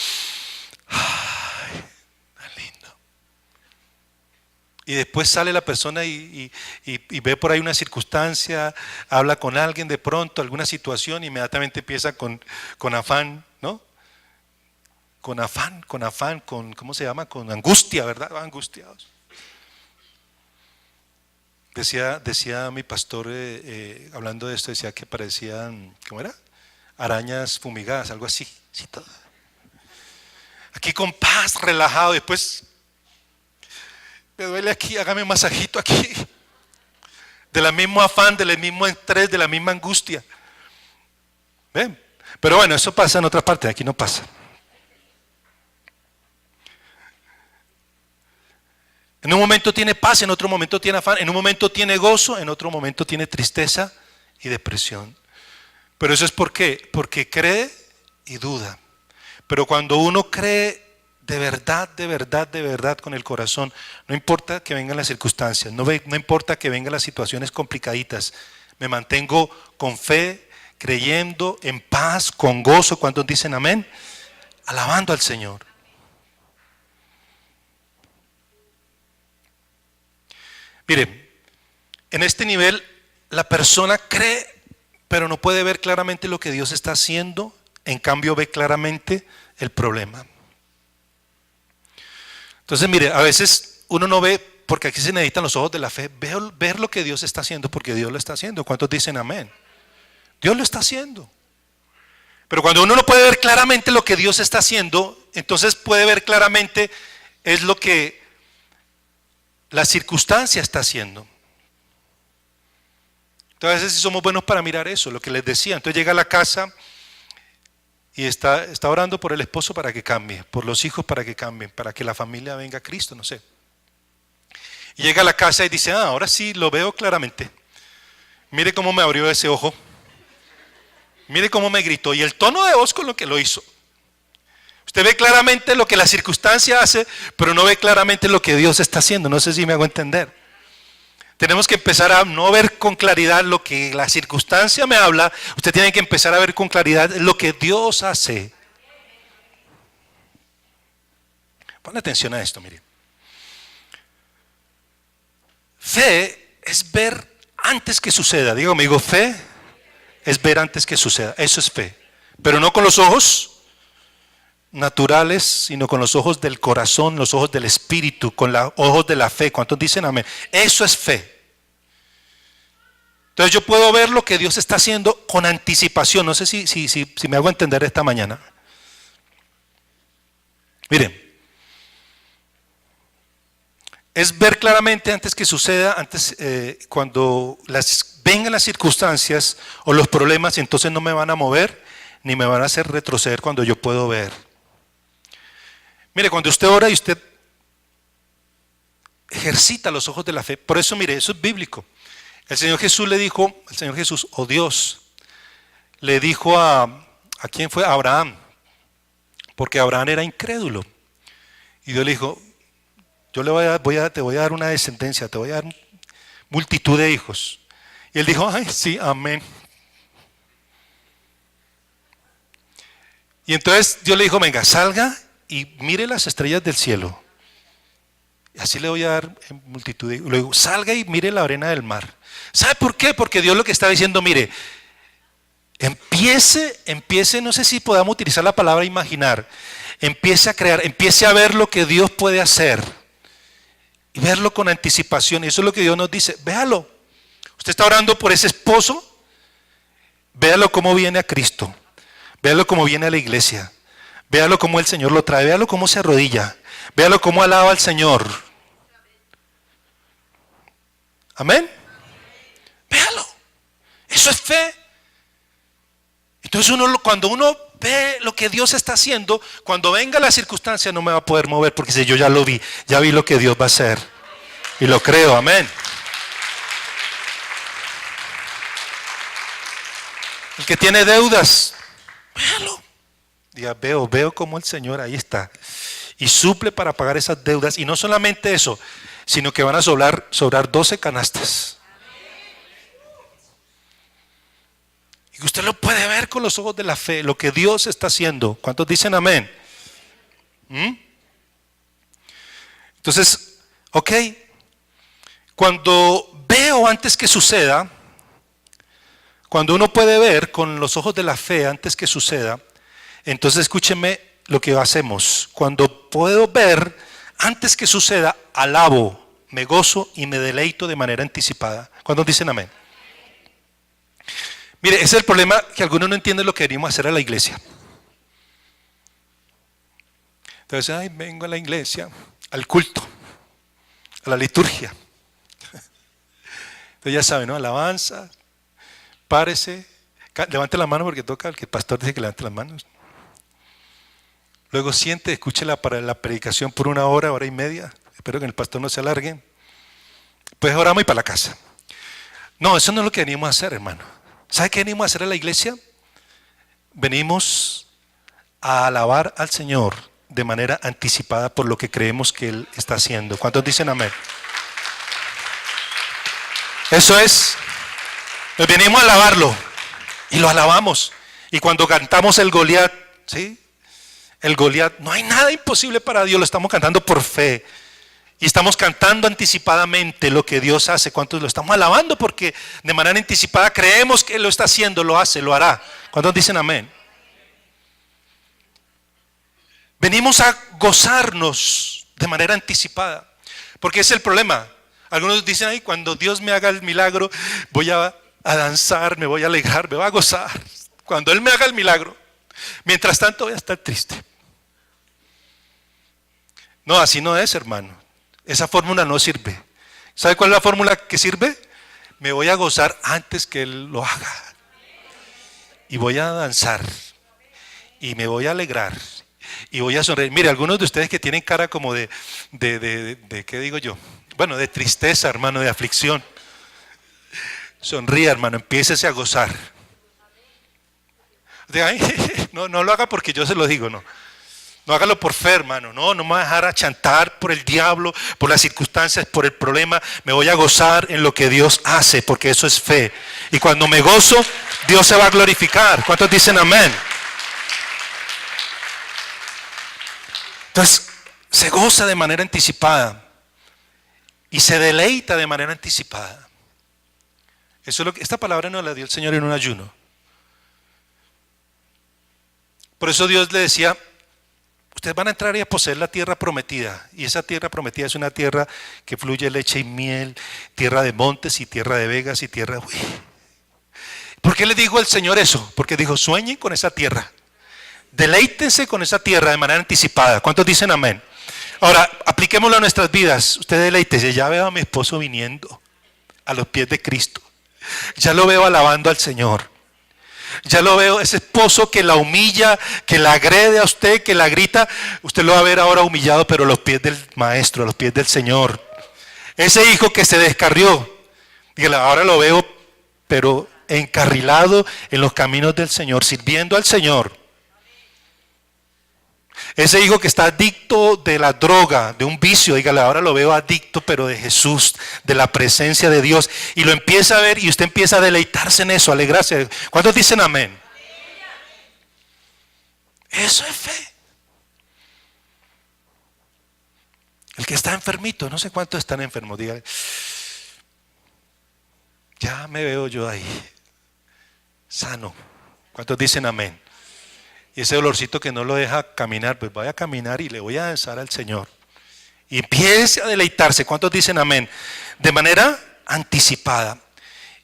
A: tan lindo. Y después sale la persona y ve por ahí una circunstancia, habla con alguien de pronto, alguna situación, inmediatamente empieza con afán, ¿no? Con afán, ¿cómo se llama? Con angustia, ¿verdad? Angustiados. Decía mi pastor, hablando de esto, decía que parecían, ¿cómo era? Arañas fumigadas, algo así. Sí, todo. Aquí con paz, relajado, después me duele aquí, hágame un masajito aquí. De la mismo afán, del mismo estrés, de la misma angustia. ¿Ven? Pero bueno, eso pasa en otras partes, aquí no pasa. En un momento tiene paz, en otro momento tiene afán, en un momento tiene gozo, en otro momento tiene tristeza y depresión. Pero eso es ¿por qué? Porque cree y duda. Pero cuando uno cree de verdad con el corazón, no importa que vengan las circunstancias, no importa que vengan las situaciones complicaditas, me mantengo con fe, creyendo, en paz, con gozo. ¿Cuántos dicen amén? Alabando al Señor. Miren, en este nivel la persona cree, pero no puede ver claramente lo que Dios está haciendo, en cambio ve claramente el problema. Entonces, mire, a veces uno no ve, porque aquí se necesitan los ojos de la fe, ver lo que Dios está haciendo, porque Dios lo está haciendo. ¿Cuántos dicen amén? Dios lo está haciendo. Pero cuando uno no puede ver claramente lo que Dios está haciendo, entonces puede ver claramente es lo que la circunstancia está haciendo. Entonces, a veces somos buenos para mirar eso, lo que les decía. Entonces llega a la casa y está orando por el esposo para que cambie, por los hijos para que cambien, para que la familia venga a Cristo, no sé. Y llega a la casa y dice, ahora sí lo veo claramente. Mire cómo me abrió ese ojo. Mire cómo me gritó. Y el tono de voz con lo que lo hizo. Usted ve claramente lo que la circunstancia hace, pero no ve claramente lo que Dios está haciendo. No sé si me hago entender. Tenemos que empezar a no ver con claridad lo que la circunstancia me habla. Usted tiene que empezar a ver con claridad lo que Dios hace. Pon atención a esto, mire. Fe es ver antes que suceda. Digo, amigo, fe es ver antes que suceda. Eso es fe. Pero no con los ojos naturales, sino con los ojos del corazón, los ojos del espíritu, con los ojos de la fe. ¿Cuántos dicen amén? Eso es fe. Entonces yo puedo ver lo que Dios está haciendo con anticipación. No sé si me hago entender esta mañana. Miren, es ver claramente antes que suceda, cuando vengan las circunstancias o los problemas, entonces no me van a mover ni me van a hacer retroceder cuando yo puedo ver. Mire, cuando usted ora y usted ejercita los ojos de la fe, por eso mire, eso es bíblico. El Señor Jesús, o Dios, le dijo ¿a quién fue? A Abraham, porque Abraham era incrédulo. Y Dios le dijo, yo te voy a dar una descendencia, te voy a dar multitud de hijos. Y él dijo, ay, sí, amén. Y entonces Dios le dijo, venga, salga y mire las estrellas del cielo. Y así le voy a dar multitud de hijos. Luego, salga y mire la arena del mar. ¿Sabe por qué? Porque Dios lo que está diciendo, mire, empiece, no sé si podamos utilizar la palabra imaginar, empiece a crear, empiece a ver lo que Dios puede hacer y verlo con anticipación. Y eso es lo que Dios nos dice, véalo. Usted está orando por ese esposo, véalo cómo viene a Cristo, véalo cómo viene a la iglesia, véalo cómo el Señor lo trae, véalo cómo se arrodilla, véalo cómo alaba al Señor. Amén. Véalo. Eso es fe. Entonces cuando uno ve lo que Dios está haciendo, cuando venga la circunstancia no me va a poder mover, porque si yo ya lo vi, ya vi lo que Dios va a hacer. Y lo creo, amén. El que tiene deudas, véalo. Diga, veo cómo el Señor ahí está. Y suple para pagar esas deudas. Y no solamente eso, sino que van a sobrar 12 canastas. Y usted lo puede ver con los ojos de la fe, lo que Dios está haciendo. ¿Cuántos dicen amén? Entonces, ok, Cuando veo antes que suceda, cuando uno puede ver con los ojos de la fe antes que suceda, entonces escúcheme lo que hacemos. Cuando puedo ver antes que suceda, alabo, me gozo y me deleito de manera anticipada. ¿Cuántos dicen amén? Mire, ese es el problema, que algunos no entienden lo que venimos a hacer a la iglesia. Entonces, ay, vengo a la iglesia, al culto, a la liturgia. Entonces ya saben, ¿no? Alabanza, párese, levante la mano porque toca, el que el pastor dice que levante las manos. Luego siente, escuche la predicación por 1 hora, hora y media. Espero que el pastor no se alargue. Pues oramos y para la casa. No, eso no es lo que venimos a hacer, hermano. ¿Sabe qué venimos a hacer a la iglesia? Venimos a alabar al Señor de manera anticipada por lo que creemos que Él está haciendo. ¿Cuántos dicen amén? Eso es. Nos venimos a alabarlo y lo alabamos. Y cuando cantamos el Goliat, ¿sí? El Goliat, no hay nada imposible para Dios, lo estamos cantando por fe. Y estamos cantando anticipadamente lo que Dios hace. ¿Cuántos lo estamos alabando? Porque de manera anticipada creemos que Él lo está haciendo, lo hace, lo hará. ¿Cuántos dicen amén? Venimos a gozarnos de manera anticipada. Porque ese es el problema. Algunos dicen, ay, cuando Dios me haga el milagro, voy a danzar, me voy a alegrar, me voy a gozar. Cuando Él me haga el milagro. Mientras tanto voy a estar triste. No, así no es, hermano. Esa fórmula no sirve. ¿Sabe cuál es la fórmula que sirve? Me voy a gozar antes que Él lo haga. Y voy a danzar. Y me voy a alegrar. Y voy a sonreír. Mire, algunos de ustedes que tienen cara como de ¿qué digo yo? Bueno, de tristeza, hermano, de aflicción. Sonríe, hermano, empiécese a gozar. No lo haga porque yo se lo digo, no. No hágalo por fe, hermano. No me voy a dejar achantar por el diablo, por las circunstancias, por el problema. Me voy a gozar en lo que Dios hace, porque eso es fe. Y cuando me gozo, Dios se va a glorificar. ¿Cuántos dicen amén? Entonces, se goza de manera anticipada y se deleita de manera anticipada. Eso es lo que, esta palabra nos la dio el Señor en un ayuno. Por eso Dios le decía, ustedes van a entrar y a poseer la tierra prometida. Y esa tierra prometida es una tierra que fluye leche y miel, tierra de montes y tierra de vegas y tierra... Uy. ¿Por qué le dijo el Señor eso? Porque dijo, sueñen con esa tierra. Deleítense con esa tierra de manera anticipada. ¿Cuántos dicen amén? Ahora, apliquémoslo a nuestras vidas. Usted deleítese. Ya veo a mi esposo viniendo a los pies de Cristo. Ya lo veo alabando al Señor. Ya lo veo, ese esposo que la humilla, que la agrede a usted, que la grita. Usted lo va a ver ahora humillado, pero a los pies del Maestro, a los pies del Señor. Ese hijo que se descarrió. Dígale, ahora lo veo, pero encarrilado en los caminos del Señor, sirviendo al Señor. Ese hijo que está adicto de la droga, de un vicio, dígale, ahora lo veo adicto, pero de Jesús, de la presencia de Dios. Y lo empieza a ver y usted empieza a deleitarse en eso, a alegrarse. ¿Cuántos dicen amén? Eso es fe. El que está enfermito, no sé cuántos están enfermos, dígale, ya me veo yo ahí, sano. ¿Cuántos dicen amén? Y ese dolorcito que no lo deja caminar, pues vaya a caminar y le voy a danzar al Señor. Y empiece a deleitarse. ¿Cuántos dicen amén? De manera anticipada.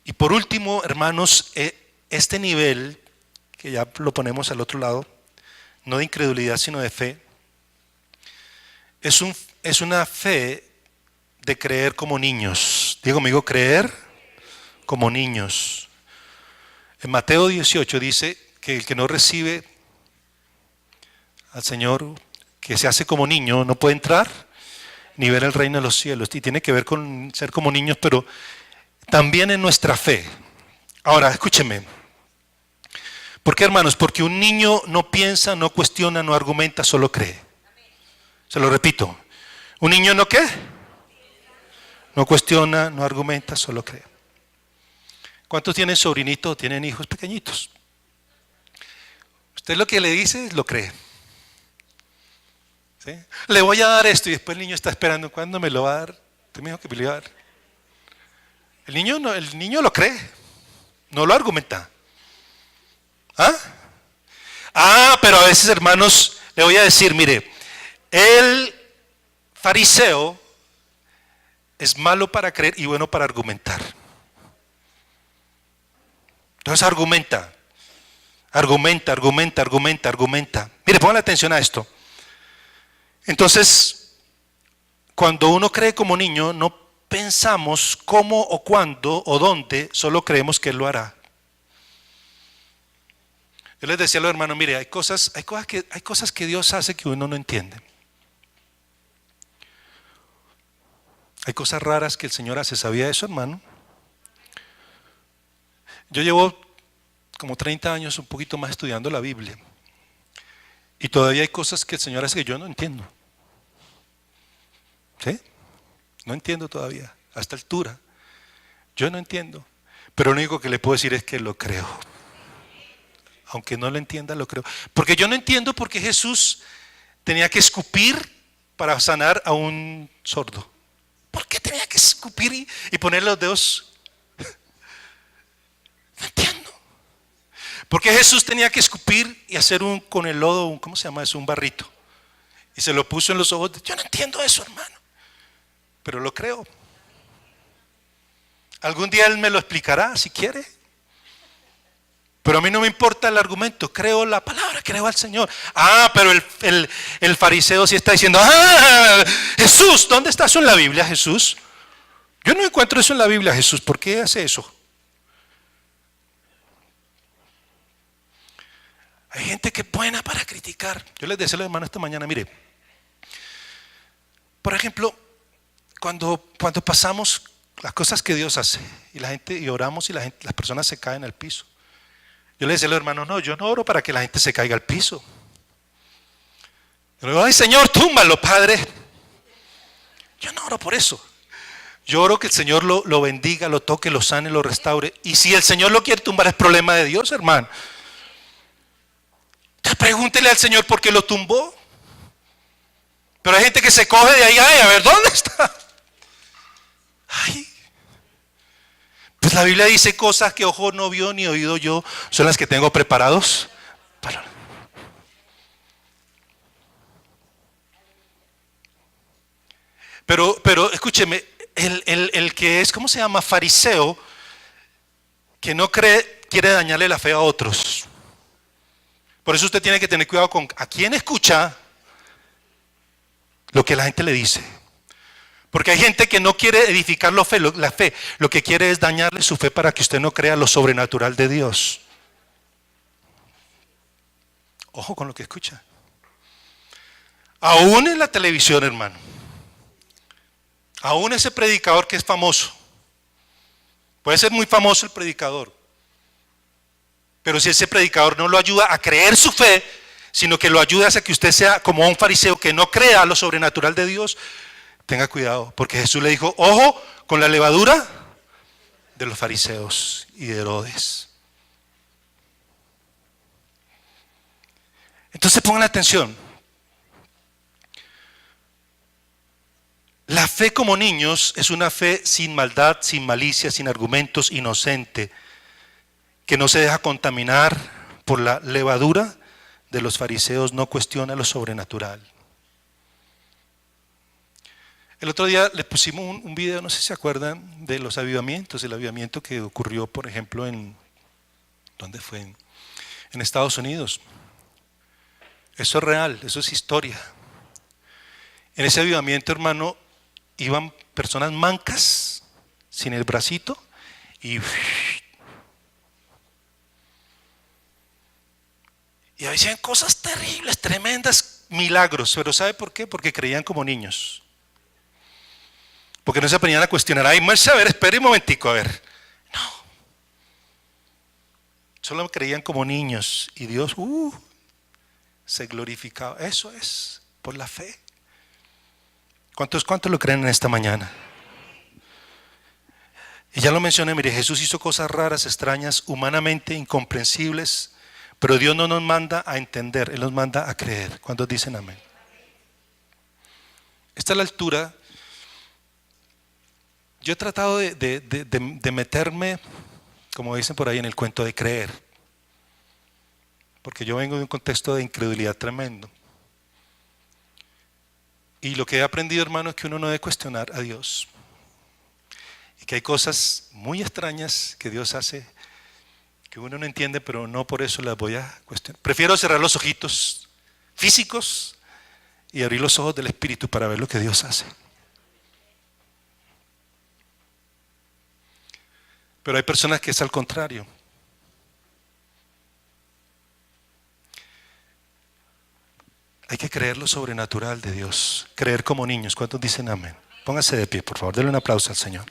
A: Y por último, hermanos, este nivel, que ya lo ponemos al otro lado, no de incredulidad sino de fe, es una fe de creer como niños. Diga conmigo, creer como niños. En Mateo 18 dice que el que no recibe al Señor, que se hace como niño, no puede entrar ni ver el reino de los cielos. Y tiene que ver con ser como niños, pero también en nuestra fe. Ahora, escúcheme. ¿Por qué, hermanos? Porque un niño no piensa, no cuestiona, no argumenta, solo cree. Se lo repito. ¿Un niño no qué? No cuestiona, no argumenta, solo cree. ¿Cuántos tienen sobrinitos o tienen hijos pequeñitos? Usted lo que le dice, lo cree. ¿Sí? Le voy a dar esto y después el niño está esperando, ¿cuándo me lo va a dar? Usted me dijo que me lo iba a dar. El niño lo cree, no lo argumenta. ¿Ah? Pero a veces, hermanos, le voy a decir, mire, el fariseo es malo para creer y bueno para argumentar. Entonces argumenta. Mire, pongan atención a esto. Entonces, cuando uno cree como niño, no pensamos cómo o cuándo o dónde, solo creemos que Él lo hará. Yo les decía a los hermanos, mire, hay cosas que Dios hace que uno no entiende. Hay cosas raras que el Señor hace. ¿Sabía eso, hermano? Yo llevo como 30 años, un poquito más, estudiando la Biblia. Y todavía hay cosas que el Señor hace que yo no entiendo. ¿Sí? No entiendo todavía, a esta altura. Yo no entiendo. Pero lo único que le puedo decir es que lo creo. Aunque no lo entienda, lo creo. Porque yo no entiendo por qué Jesús tenía que escupir para sanar a un sordo. ¿Por qué tenía que escupir y poner los dedos? No entiendo. ¿Por qué Jesús tenía que escupir y hacer con el lodo, ¿cómo se llama eso? Un barrito. Y se lo puso en los ojos. Yo no entiendo eso, hermano. Pero lo creo. Algún día Él me lo explicará si quiere. Pero a mí no me importa el argumento, creo la palabra, creo al Señor. Pero el fariseo sí está diciendo, Jesús, ¿dónde está eso en la Biblia, Jesús? Yo no encuentro eso en la Biblia, Jesús, ¿por qué hace eso? Hay gente que es buena para criticar. Yo les decía a los hermanos esta mañana, mire, por ejemplo, cuando pasamos las cosas que Dios hace y oramos y las personas se caen al piso. Yo le decía a los hermanos, no, yo no oro para que la gente se caiga al piso. Yo le digo, ay Señor, túmbalo, Padre. Yo no oro por eso. Yo oro que el Señor lo bendiga, lo toque, lo sane, lo restaure. Y si el Señor lo quiere tumbar, es problema de Dios, hermano. Entonces pregúntele al Señor por qué lo tumbó. Pero hay gente que se coge de ahí, a ver, ¿dónde está? Pues la Biblia dice cosas que ojo no vio ni oído yo, son las que tengo preparados para. Pero escúcheme, el que es, ¿cómo se llama? Fariseo, que no cree, quiere dañarle la fe a otros. Por eso usted tiene que tener cuidado con a quién escucha lo que la gente le dice. Porque hay gente que no quiere edificar la fe, lo que quiere es dañarle su fe para que usted no crea lo sobrenatural de Dios. Ojo con lo que escucha. Aún en la televisión, hermano. Aún ese predicador que es famoso. Puede ser muy famoso el predicador. Pero si ese predicador no lo ayuda a creer su fe, sino que lo ayuda a que usted sea como un fariseo que no crea lo sobrenatural de Dios, tenga cuidado, porque Jesús le dijo, ojo con la levadura de los fariseos y de Herodes. Entonces pongan atención. La fe como niños es una fe sin maldad, sin malicia, sin argumentos, inocente, que no se deja contaminar por la levadura de los fariseos, no cuestiona lo sobrenatural. El otro día les pusimos un video, no sé si se acuerdan, de los avivamientos, el avivamiento que ocurrió, por ejemplo, ¿dónde fue? En Estados Unidos. Eso es real, eso es historia. En ese avivamiento, hermano, iban personas mancas, sin el bracito, y hacían cosas terribles, tremendas, milagros. Pero ¿sabe por qué? Porque creían como niños. Porque no se ponían a cuestionar, ay, a ver, espere un momentico, a ver. No. Solo creían como niños y Dios se glorificaba. Eso es, por la fe. ¿Cuántos lo creen en esta mañana? Y ya lo mencioné, mire, Jesús hizo cosas raras, extrañas, humanamente incomprensibles, pero Dios no nos manda a entender, Él nos manda a creer. ¿Cuántos dicen amén? Esta es la altura yo he tratado de meterme, como dicen por ahí, en el cuento de creer, porque yo vengo de un contexto de incredulidad tremendo. Y lo que he aprendido, hermano, es que uno no debe cuestionar a Dios. Y que hay cosas muy extrañas que Dios hace que uno no entiende, pero no por eso las voy a cuestionar. Prefiero cerrar los ojitos físicos y abrir los ojos del Espíritu para ver lo que Dios hace. Pero hay personas que es al contrario. Hay que creer lo sobrenatural de Dios. Creer como niños. ¿Cuántos dicen amén? Póngase de pie, por favor. Denle un aplauso al Señor.